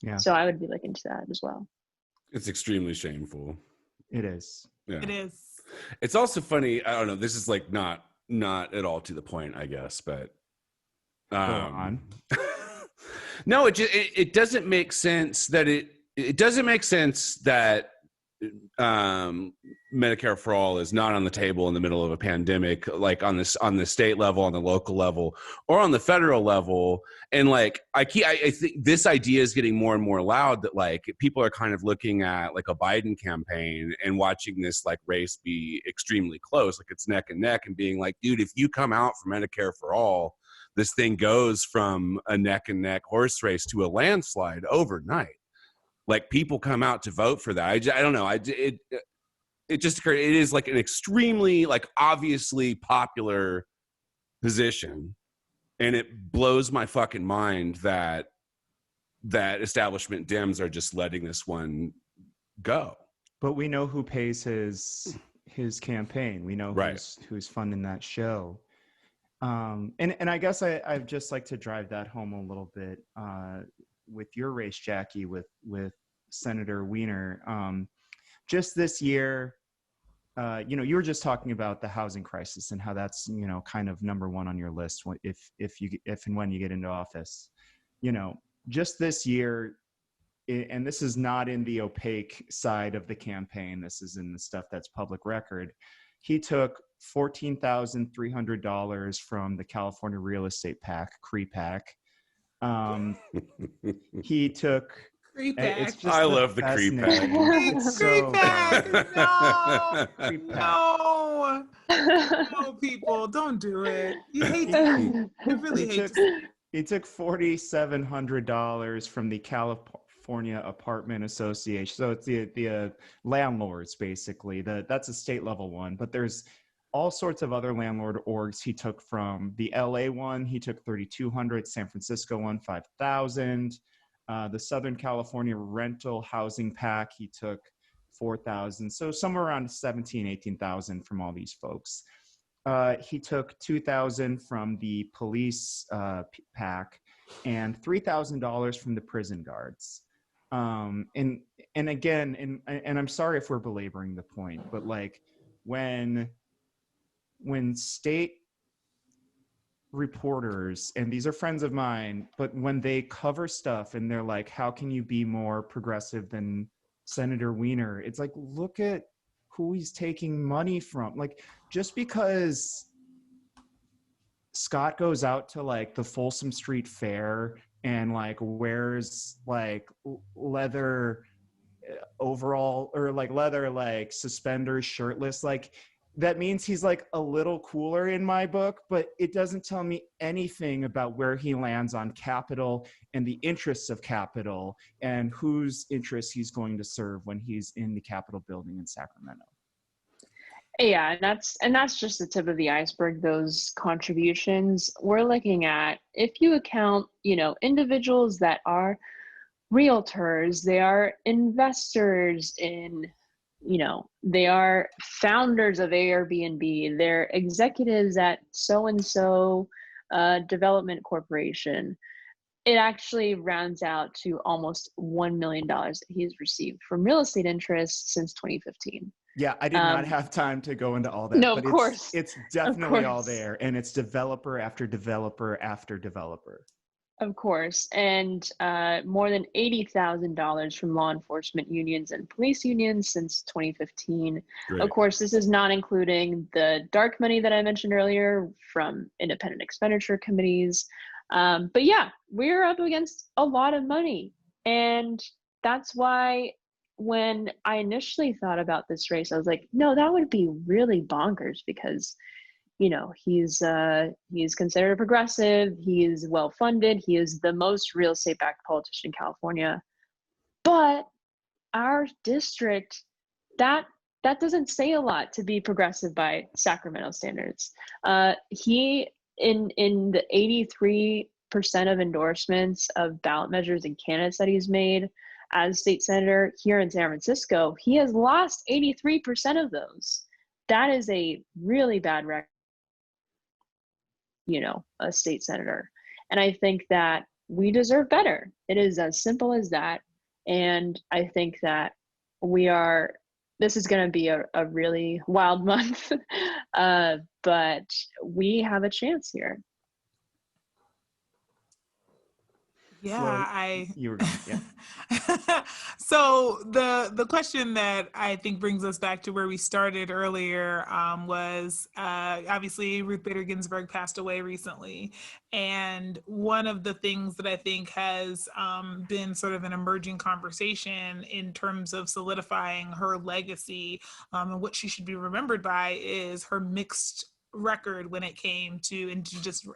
Yeah. So I would be looking to that as well. It's extremely shameful. It is. Yeah. It is. It's also funny. I don't know. This is like not at all to the point, I guess, but go on. No, it doesn't make sense that it doesn't make sense that Medicare for all is not on the table in the middle of a pandemic, like on the state level, on the local level, or on the federal level. And like I think this idea is getting more and more loud that like people are kind of looking at like a Biden campaign and watching this like race be extremely close, like it's neck and neck, and being like, dude, if you come out for Medicare for all, this thing goes from a neck and neck horse race to a landslide overnight. Like people come out to vote for that. I don't know. It just occurred. It is like an extremely like obviously popular position, and it blows my fucking mind that establishment Dems are just letting this one go. But we know who pays his campaign. We know who's funding that show. And I guess I'd just like to drive that home a little bit. With your race, Jackie, with Senator Wiener, just this year, you were just talking about the housing crisis and how that's kind of number one on your list if and when you get into office. Just this year, and this is not in the opaque side of the campaign. This is in the stuff that's public record. He took $14,300 from the California Real Estate PAC, CREPAC. He took. I love the CREPAC. CREPAC. No. No, people, don't do it. You hate to, you really hate to see. He took $4,700 from the California Apartment Association. So it's the landlords, basically. That's a state level one, but there's all sorts of other landlord orgs. He took from the LA one, he took $3,200, San Francisco one, $5,000. The Southern California Rental Housing PAC, he took $4,000. So somewhere around $17,000, $18,000 from all these folks. He took $2,000 from the police PAC and $3,000 from the prison guards. And again, and I'm sorry if we're belaboring the point, but like when state reporters, and these are friends of mine, but when they cover stuff and they're like, how can you be more progressive than Senator Wiener? It's like, look at who he's taking money from. Like, just because Scott goes out to like the Folsom Street Fair and like wears like leather overall or like leather like suspenders, shirtless, like that means he's like a little cooler in my book, but it doesn't tell me anything about where he lands on capital and the interests of capital and whose interests he's going to serve when he's in the Capitol building in Sacramento. Yeah, and that's just the tip of the iceberg, those contributions. We're looking at, if you account, individuals that are realtors, they are investors in, they are founders of Airbnb, they're executives at so-and-so development corporation. It actually rounds out to almost $1 million that he's received from real estate interests since 2015. Yeah, I did not have time to go into all that. No, but of course. It's definitely all there, and it's developer after developer after developer. Of course, and more than $80,000 from law enforcement unions and police unions since 2015. Great. Of course, this is not including the dark money that I mentioned earlier from independent expenditure committees. But yeah, we're up against a lot of money, and that's why when I initially thought about this race, I was like, no, that would be really bonkers because, he's considered a progressive, he is well-funded, he is the most real estate-backed politician in California. But our district, that doesn't say a lot to be progressive by Sacramento standards. He, in the 83% of endorsements of ballot measures and candidates that he's made, as state senator here in San Francisco, he has lost 83% of those. That is a really bad record, a state senator. And I think that we deserve better. It is as simple as that. And I think that this is going to be a really wild month, but we have a chance here. Yeah, You were, yeah. So the question that I think brings us back to where we started earlier was obviously Ruth Bader Ginsburg passed away recently, and one of the things that I think has been sort of an emerging conversation in terms of solidifying her legacy and what she should be remembered by is her mixed record when it came to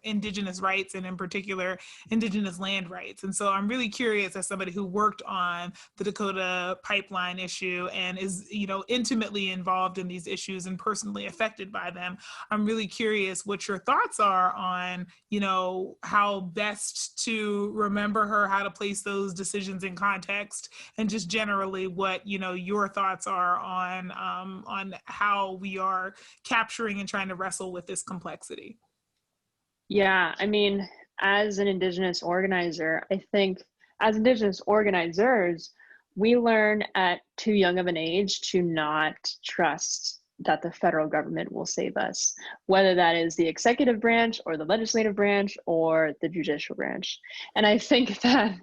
indigenous rights and in particular indigenous land rights. And so I'm really curious, as somebody who worked on the Dakota pipeline issue and is intimately involved in these issues and personally affected by them, I'm really curious what your thoughts are on how best to remember her, how to place those decisions in context, and just generally what your thoughts are on how we are capturing and trying to wrestle with this complexity. Yeah, I mean, as an Indigenous organizer, I think as Indigenous organizers, we learn at too young of an age to not trust that the federal government will save us, whether that is the executive branch or the legislative branch or the judicial branch. And I think that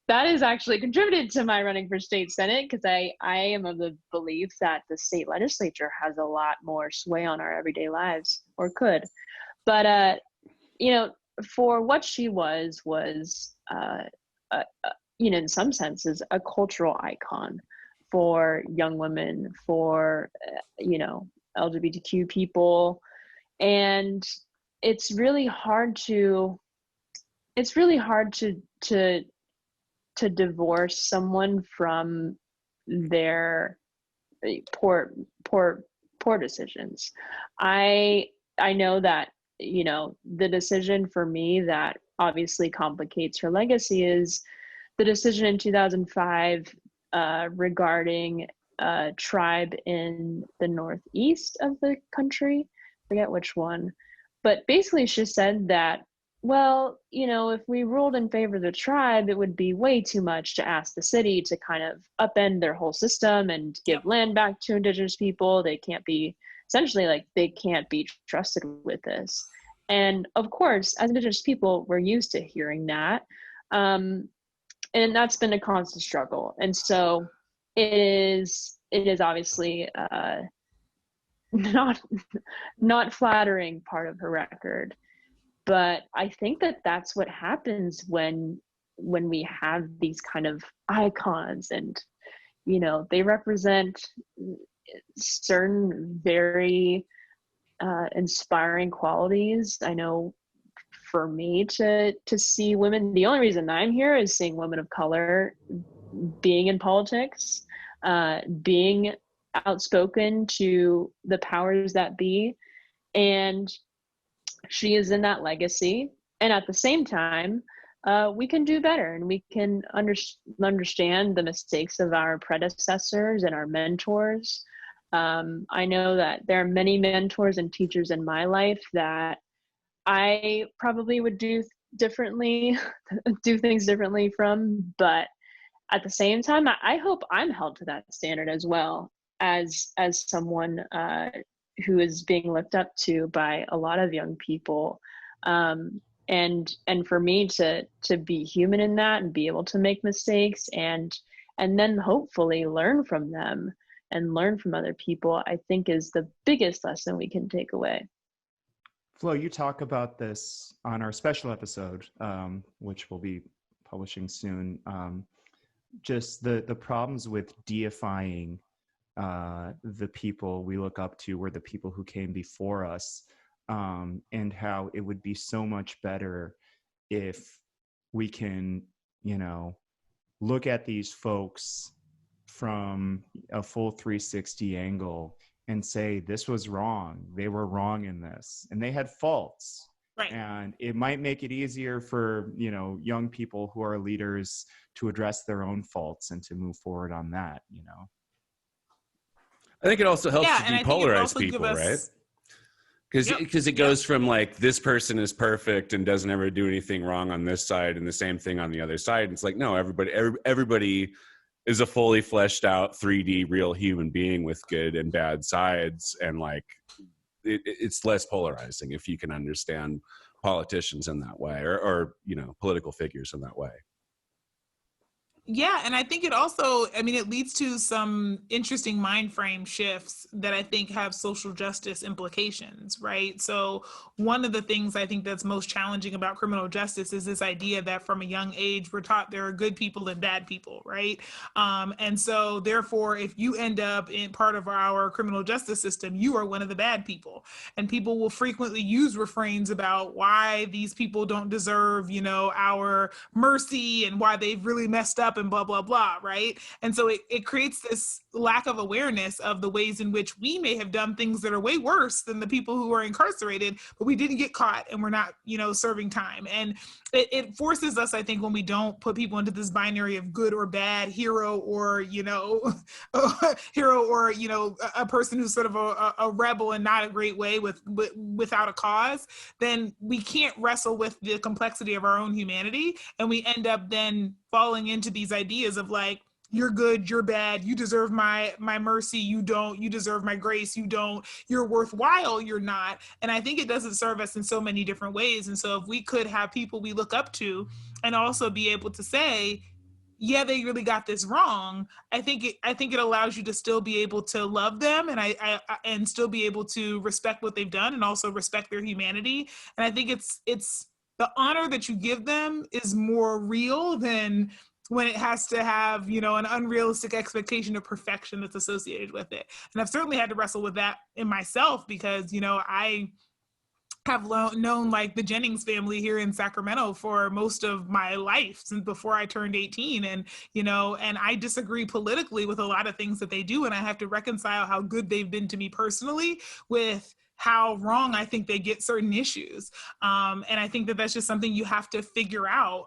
has actually contributed to my running for state senate, because I am of the belief that the state legislature has a lot more sway on our everyday lives, or could. But for what she was in some senses a cultural icon for young women, for LGBTQ people. And it's really hard to divorce someone from their poor decisions. I know that, you know, the decision for me that obviously complicates her legacy is the decision in 2005 regarding a tribe in the northeast of the country. I forget which one, but basically she said that, well, you know, if we ruled in favor of the tribe, it would be way too much to ask the city to kind of upend their whole system and give land back to indigenous people. They can't be, essentially, like, they can't be trusted with this. And of course, as indigenous people, we're used to hearing that. And that's been a constant struggle. And so it is obviously not flattering part of her record. But I think that that's what happens when we have these kind of icons, and, you know, they represent certain very inspiring qualities. I know for me to see women, the only reason I'm here is seeing women of color being in politics, being outspoken to the powers that be, and she is in that legacy. And at the same time, we can do better, and we can understand the mistakes of our predecessors and our mentors. I know that there are many mentors and teachers in my life that I probably would do things differently from, but at the same time, I hope I'm held to that standard as well, as someone who is being looked up to by a lot of young people. And for me to be human in that and be able to make mistakes and then hopefully learn from them and learn from other people, I think is the biggest lesson we can take away. Flo, you talk about this on our special episode, which we'll be publishing soon. Just the problems with deifying the people we look up to, or the people who came before us, and how it would be so much better if we can, you know, look at these folks from a full 360 angle and say, this was wrong. They were wrong in this, and they had faults. Right. And it might make it easier for, you know, young people who are leaders to address their own faults and to move forward on that, you know. I think it also helps to depolarize people, right? Because it goes from like, this person is perfect and doesn't ever do anything wrong on this side, and the same thing on the other side. And it's like, no, everybody is a fully fleshed out 3D real human being with good and bad sides, and like it's less polarizing if you can understand politicians in that way, or you know, political figures in that way. Yeah, and I think it also, I mean, it leads to some interesting mind frame shifts that I think have social justice implications, right? So one of the things I think that's most challenging about criminal justice is this idea that from a young age, we're taught there are good people and bad people, right? And so therefore, if you end up in part of our criminal justice system, you are one of the bad people. And people will frequently use refrains about why these people don't deserve, you know, our mercy, and why they've really messed up and blah, blah, blah, right? And so it creates this lack of awareness of the ways in which we may have done things that are way worse than the people who are incarcerated, but we didn't get caught and we're not, you know, serving time. And it forces us, I think, when we don't put people into this binary of good or bad, hero or, you know, hero or, you know, a person who's sort of a rebel in not a great way without a cause, then we can't wrestle with the complexity of our own humanity. And we end up then falling into these ideas of like, you're good, you're bad, you deserve my mercy, you don't, you deserve my grace, you don't, you're worthwhile, you're not. And I think it doesn't serve us in so many different ways. And so if we could have people we look up to and also be able to say, yeah, they really got this wrong, I think it allows you to still be able to love them and still be able to respect what they've done and also respect their humanity. And I think it's the honor that you give them is more real than when it has to have, you know, an unrealistic expectation of perfection that's associated with it. And I've certainly had to wrestle with that in myself because, you know, I have known like the Jennings family here in Sacramento for most of my life since before I turned 18. And, you know, and I disagree politically with a lot of things that they do. And I have to reconcile how good they've been to me personally with how wrong I think they get certain issues. And I think that that's just something you have to figure out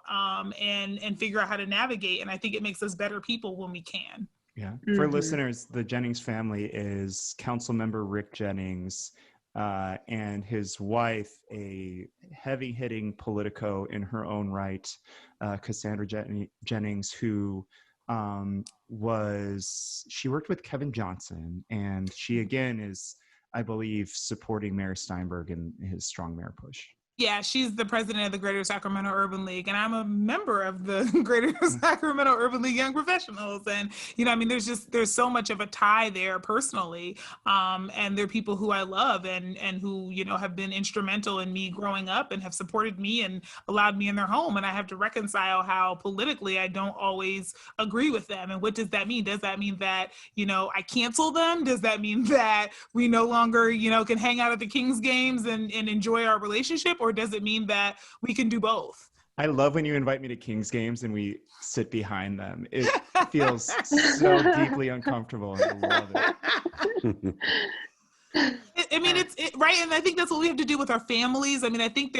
and figure out how to navigate. And I think it makes us better people when we can. Yeah. For listeners, the Jennings family is Councilmember Rick Jennings, and his wife, a heavy-hitting politico in her own right, Cassandra Jennings, who she worked with Kevin Johnson, and she again is, I believe, supporting Mayor Steinberg in his strong mayor push. Yeah, she's the president of the Greater Sacramento Urban League, and I'm a member of the Greater Sacramento Urban League Young Professionals. And, you know, I mean, there's so much of a tie there personally. And they're people who I love and who, you know, have been instrumental in me growing up and have supported me and allowed me in their home. And I have to reconcile how politically I don't always agree with them. And what does that mean? Does that mean that, you know, I cancel them? Does that mean that we no longer, you know, can hang out at the Kings games and enjoy our relationship? Or does it mean that we can do both? I love when you invite me to Kings games and we sit behind them. It feels so deeply uncomfortable. And I love it. I mean, it's right, and I think that's what we have to do with our families. I mean, I think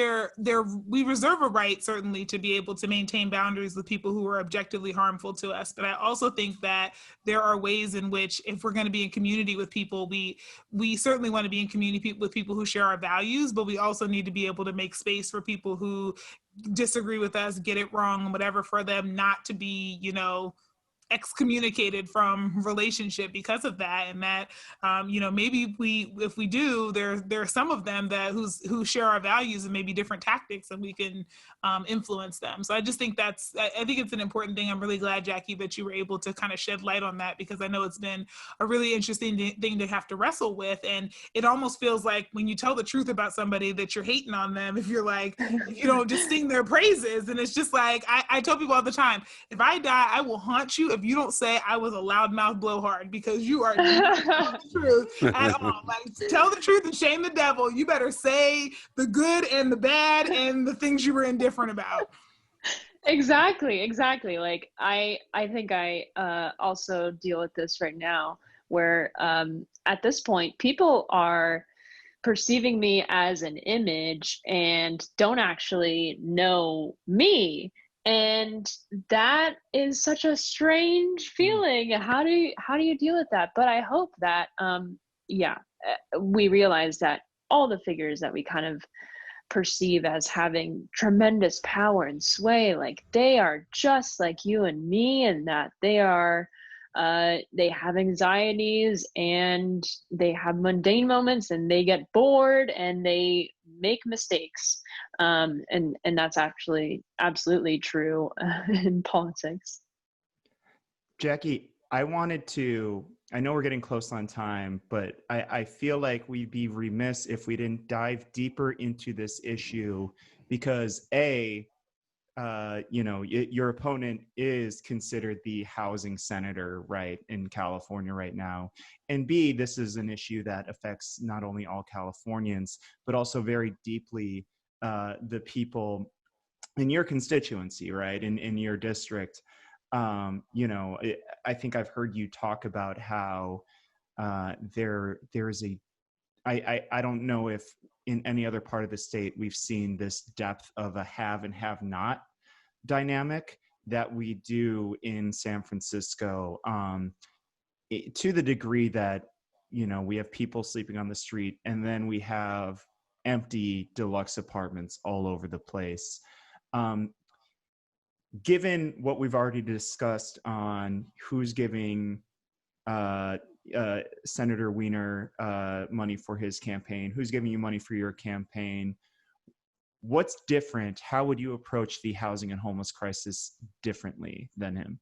we reserve a right certainly to be able to maintain boundaries with people who are objectively harmful to us. But I also think that there are ways in which, if we're going to be in community with people, we certainly want to be in community with people who share our values, but we also need to be able to make space for people who disagree with us, get it wrong, and whatever, for them not to be, you know, excommunicated from relationship because of that. And that, you know, maybe if we do, there are some of them who share our values and maybe different tactics, and we can influence them. So I just think I think it's an important thing. I'm really glad, Jackie, that you were able to kind of shed light on that, because I know it's been a really interesting thing to have to wrestle with. And it almost feels like when you tell the truth about somebody that you're hating on them, if you're like, if you don't just sing their praises. And it's just like, I tell people all the time, if I die, I will haunt you if you don't say I was a loudmouth blowhard, because you are not telling the truth at all. Like, tell the truth and shame the devil. You better say the good and the bad and the things you were indifferent about. Exactly. Like I think I also deal with this right now, where at this point people are perceiving me as an image and don't actually know me. And that is such a strange feeling. How do you deal with that? But I hope that, we realize that all the figures that we kind of perceive as having tremendous power and sway, like they are just like you and me, and that they have anxieties and they have mundane moments and they get bored and they make mistakes. And that's actually absolutely true in politics. Jackie, I know we're getting close on time, but I feel like we'd be remiss if we didn't dive deeper into this issue, because your opponent is considered the housing senator, right, in California right now. And B, this is an issue that affects not only all Californians, but also very deeply the people in your constituency, right, in your district. I think I've heard you talk about how there is I don't know if in any other part of the state we've seen this depth of a have and have not dynamic that we do in San Francisco, to the degree that, you know, we have people sleeping on the street and then we have empty deluxe apartments all over the place. Given what we've already discussed on who's giving Senator Wiener money for his campaign, who's giving you money for your campaign, what's different? How would you approach the housing and homeless crisis differently than him?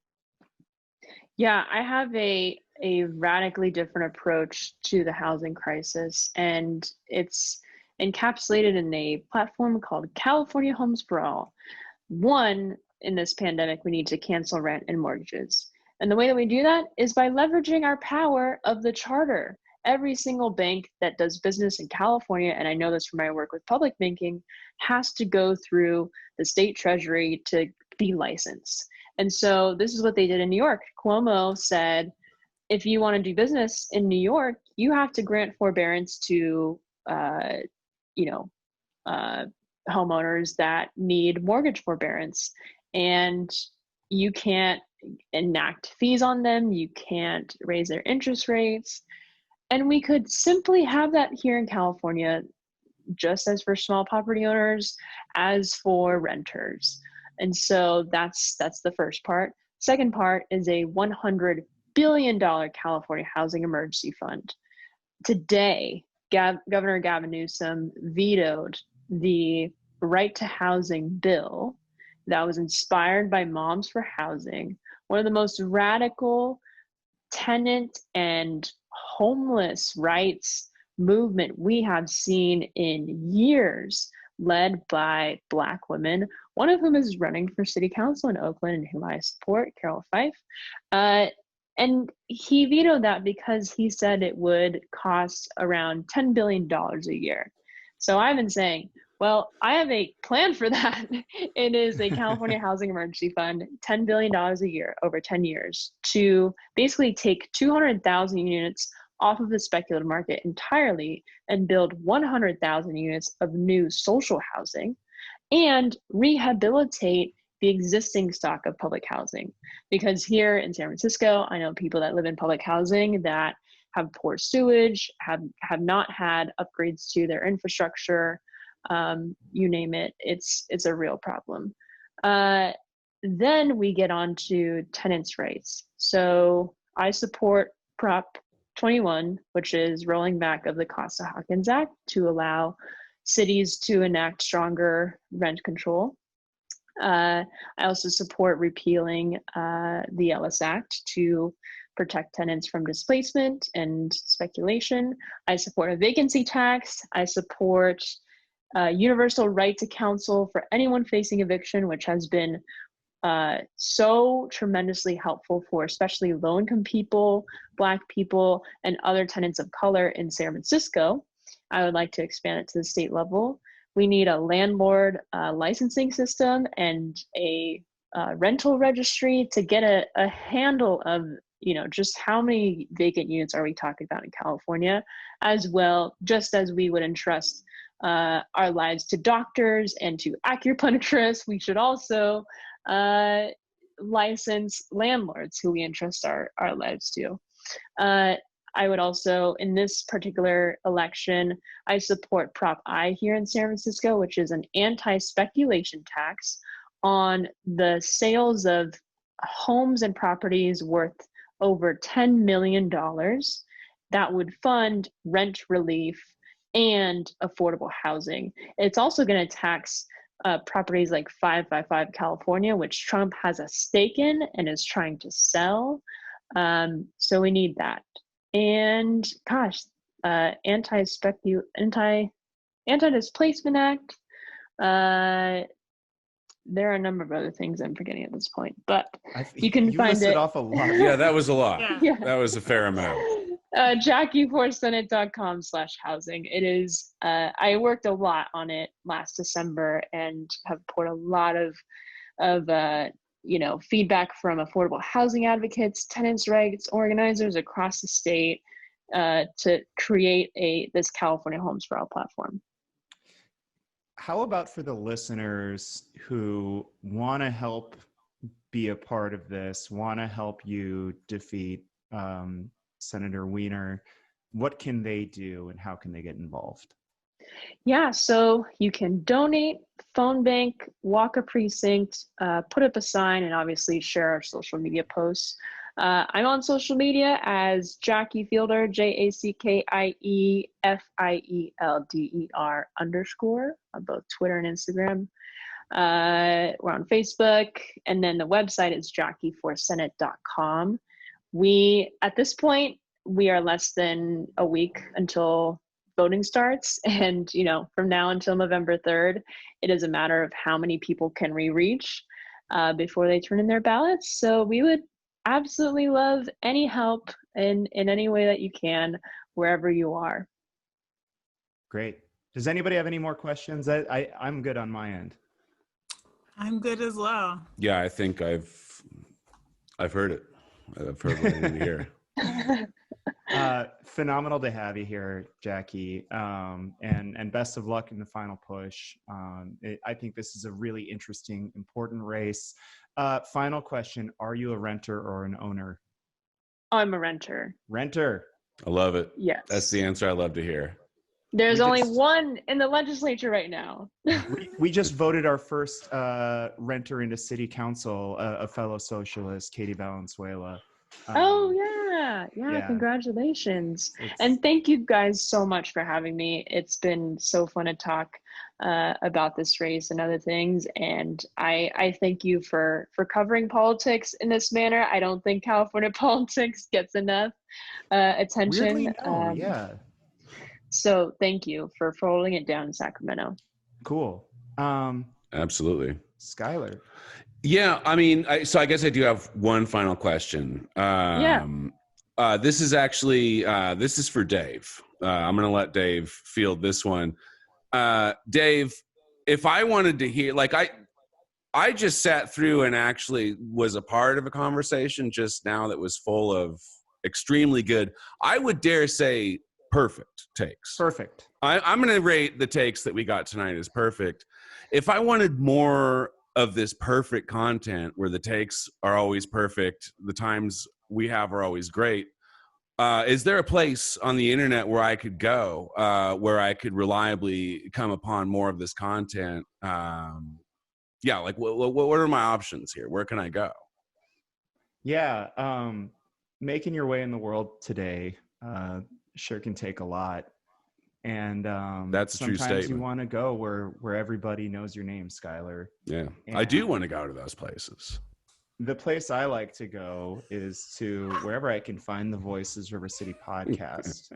Yeah, I have a radically different approach to the housing crisis, and it's encapsulated in a platform called California Homes for All. One, in this pandemic, we need to cancel rent and mortgages. And the way that we do that is by leveraging our power of the charter. Every single bank that does business in California, and I know this from my work with public banking, has to go through the state treasury to be licensed. And so this is what they did in New York. Cuomo said, if you want to do business in New York, you have to grant forbearance to, homeowners that need mortgage forbearance. And you can't enact fees on them. You can't raise their interest rates. And we could simply have that here in California, just as for small property owners, as for renters. And so that's the first part. Second part is a $100 billion California Housing Emergency Fund. Today, Governor Gavin Newsom vetoed the right to housing bill that was inspired by Moms for Housing, one of the most radical tenant and homeless rights movement we have seen in years, led by Black women, one of whom is running for city council in Oakland and whom I support, Carol Fife. And he vetoed that because he said it would cost around $10 billion a year. So I've been saying, well, I have a plan for that. It is a California Housing Emergency Fund, $10 billion a year over 10 years to basically take 200,000 units off of the speculative market entirely and build 100,000 units of new social housing and rehabilitate the existing stock of public housing. Because here in San Francisco, I know people that live in public housing that have poor sewage, have not had upgrades to their infrastructure, you name it, it's a real problem. Then we get on to tenants' rights. So I support Prop 21, which is rolling back of the Costa-Hawkins Act to allow cities to enact stronger rent control. I also support repealing the Ellis Act to protect tenants from displacement and speculation. I support a vacancy tax. I support universal right to counsel for anyone facing eviction, which has been so tremendously helpful for especially low-income people, Black people, and other tenants of color in San Francisco. I would like to expand it to the state level. We need a landlord licensing system and a rental registry to get a handle of, just how many vacant units are we talking about in California, as well, just as we would entrust our lives to doctors and to acupuncturists, we should also license landlords who we entrust our lives to. I would also, in this particular election, I support Prop I here in San Francisco, which is an anti-speculation tax on the sales of homes and properties worth over $10 million that would fund rent relief and affordable housing. It's also going to tax properties like 555 California, which Trump has a stake in and is trying to sell. So we need that. And gosh, Anti-Displacement Act. There are a number of other things I'm forgetting at this point, but you can find it. Off a lot. Yeah, that was a lot. Yeah. That was a fair amount. JackieForSenate.com/housing. It is, I worked a lot on it last December and have poured a lot of feedback from affordable housing advocates, tenants' rights organizers across the state to create this California Homes for All platform. How about for the listeners who want to help be a part of this, want to help you defeat Senator Wiener? What can they do and how can they get involved? Yeah, so you can donate, phone bank, walk a precinct, put up a sign, and obviously share our social media posts. I'm on social media as Jackie Fielder, JackieFielder _ on both Twitter and Instagram. We're on Facebook, and then the website is JackieForSenate.com. At this point, we are less than a week until voting starts. And, from now until November 3rd, it is a matter of how many people can we reach. before they turn in their ballots. So we would absolutely love any help in any way that you can, wherever you are. Great. Does anybody have any more questions? I'm good on my end. I'm good as well. Yeah, I think I've heard it. I've heard what I need to hear. Phenomenal to have you here, Jackie, and best of luck in the final push. I think this is a really interesting, important race. Final question: are you a renter or an owner? I'm a renter. Renter. I love it. Yes. That's the answer I love to hear. There's only one in the legislature right now. we just voted our first renter into city council, a fellow socialist, Katie Valenzuela. Yeah. Congratulations. And thank you guys so much for having me. It's been so fun to talk about this race and other things. And I thank you for covering politics in this manner. I don't think California politics gets enough attention. Weirdly, no, yeah. So thank you for holding it down in Sacramento. Cool. Absolutely. Skylar. Yeah, I mean, so I guess I do have one final question. This is actually, this is for Dave. I'm going to let Dave field this one. Dave, if I wanted to hear, like I just sat through and actually was a part of a conversation just now that was full of extremely good, I would dare say, perfect takes. Perfect. I'm going to rate the takes that we got tonight as perfect. If I wanted more of this perfect content where the takes are always perfect, the times we have are always great, is there a place on the internet where I could go, where I could reliably come upon more of this content? Yeah, like what are my options here? Where can I go? Yeah, making your way in the world today sure can take a lot, and that's a true statement. Sometimes you want to go where everybody knows your name, Skylar. Yeah, and I do want to go to those places. The place I like to go is to wherever I can find the Voices River City podcast.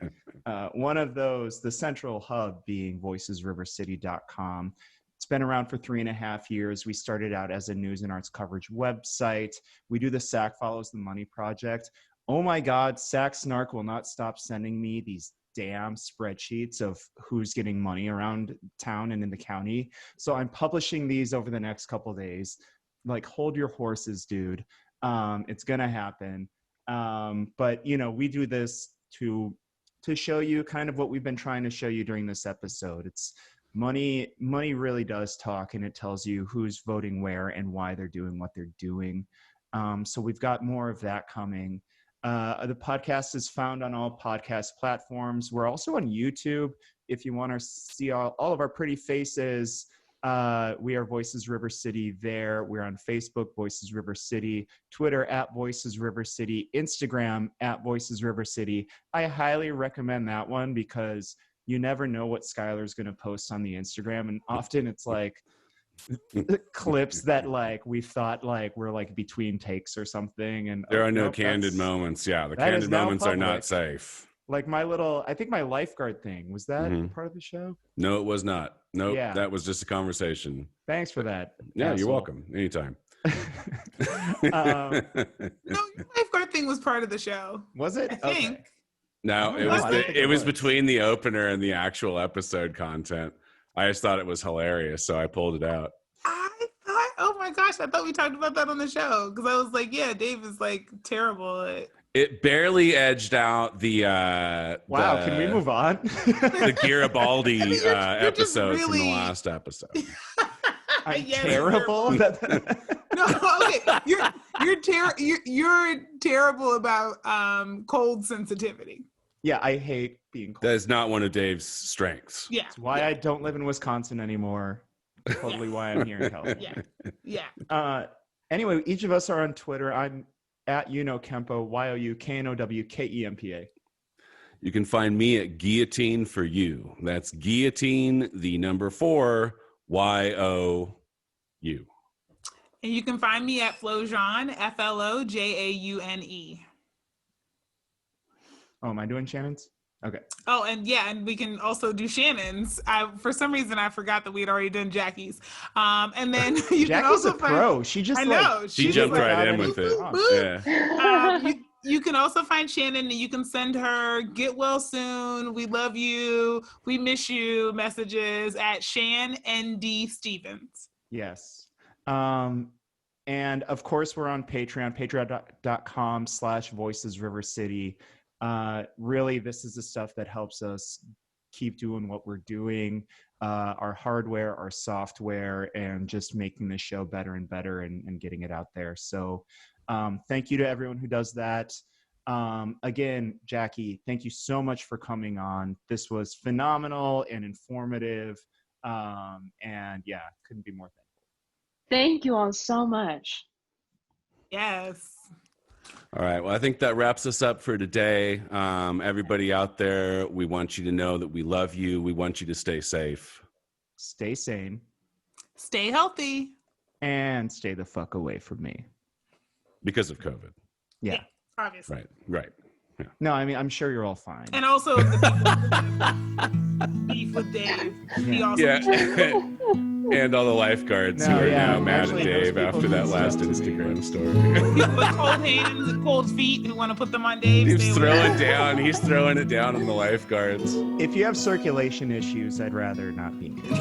One of those, the central hub being voicesrivercity.com. It's been around for 3.5 years. We started out as a news and arts coverage website. We do the SAC Follows the Money project. Oh my God, SAC Snark will not stop sending me these damn spreadsheets of who's getting money around town and in the county. So I'm publishing these over the next couple of days. Like, hold your horses, dude. It's gonna happen. But you know, we do this to show you kind of what we've been trying to show you during this episode. It's money really does talk, and it tells you who's voting where and why they're doing what they're doing. So we've got more of that coming. The podcast is found on all podcast platforms. We're also on YouTube. If you want to see all of our pretty faces, we are Voices River City there. We're on Facebook, Voices River City, Twitter @Voices River City, Instagram @Voices River City. I highly recommend that one because you never know what Skylar's going to post on the Instagram. And often it's like clips that like we thought like were like between takes or something. And there are no candid moments. Yeah, the candid moments are not safe. Like I think my lifeguard thing, was that part of the show? No, it was not. Nope, yeah. That was just a conversation. Thanks for that. Yeah, asshole. You're welcome. Anytime. No, your lifeguard thing was part of the show. Was it? I think. Okay. No, it was between the opener and the actual episode content. I just thought it was hilarious, so I pulled it out. Oh my gosh, I thought we talked about that on the show because I was like, yeah, Dave is like terrible at... It barely edged out the wow, can we move on? The Garibaldi episode from the last episode. I'm terrible. No, okay. You're terrible about cold sensitivity. Yeah, I hate being cold. That is not one of Dave's strengths. Yeah. It's why I don't live in Wisconsin anymore. Totally why I'm here in California. Yeah. Anyway, each of us are on Twitter. I'm at YouKnowKempo, YOUKNOWKEMPA. You can find me at Guillotine for You. That's Guillotine, the number 4, YOU. And you can find me at Flojaune, FLOJAUNE. Oh, am I doing Shannon's? Okay. Oh, and we can also do Shannon's. For some reason, I forgot that we had already done Jackie's. And then you can Jackie's also a pro. She just I know. She jumped right in with it. Yeah. You can also find Shannon and you can send her "Get well soon. We love you. We miss you" messages at Shan ND Stevens. Yes. And of course, we're on Patreon, patreon.com/Voices River City. Really, this is the stuff that helps us keep doing what we're doing, our hardware, our software, and just making the show better and better and getting it out there. So thank you to everyone who does that. Again, Jackie, thank you so much for coming on. This was phenomenal and informative. And yeah, couldn't be more thankful. Thank you all so much. Yes. All right. Well, I think that wraps us up for today. Everybody out there, we want you to know that we love you. We want you to stay safe. Stay sane. Stay healthy. And stay the fuck away from me. Because of COVID. Yeah. Obviously. Right. Yeah. No, I mean, I'm sure you're all fine. And also the beef with Dave. He also And all the lifeguards who are now mad at Dave after that last Instagram story. People with cold hands and cold feet who want to put them on Dave. He's throwing it down on the lifeguards. If you have circulation issues, I'd rather not be near.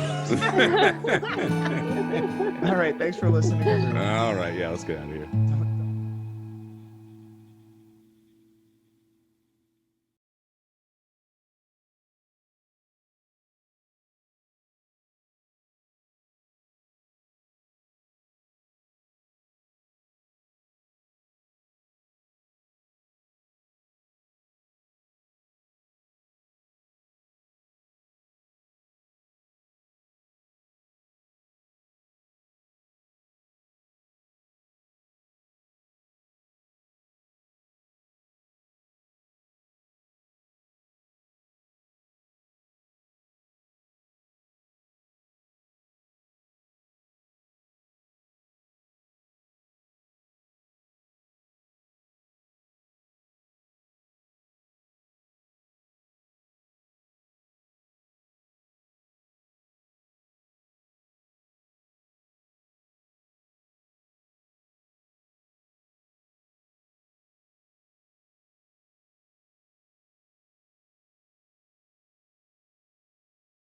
All right, thanks for listening, everyone. All right, yeah, let's get out of here.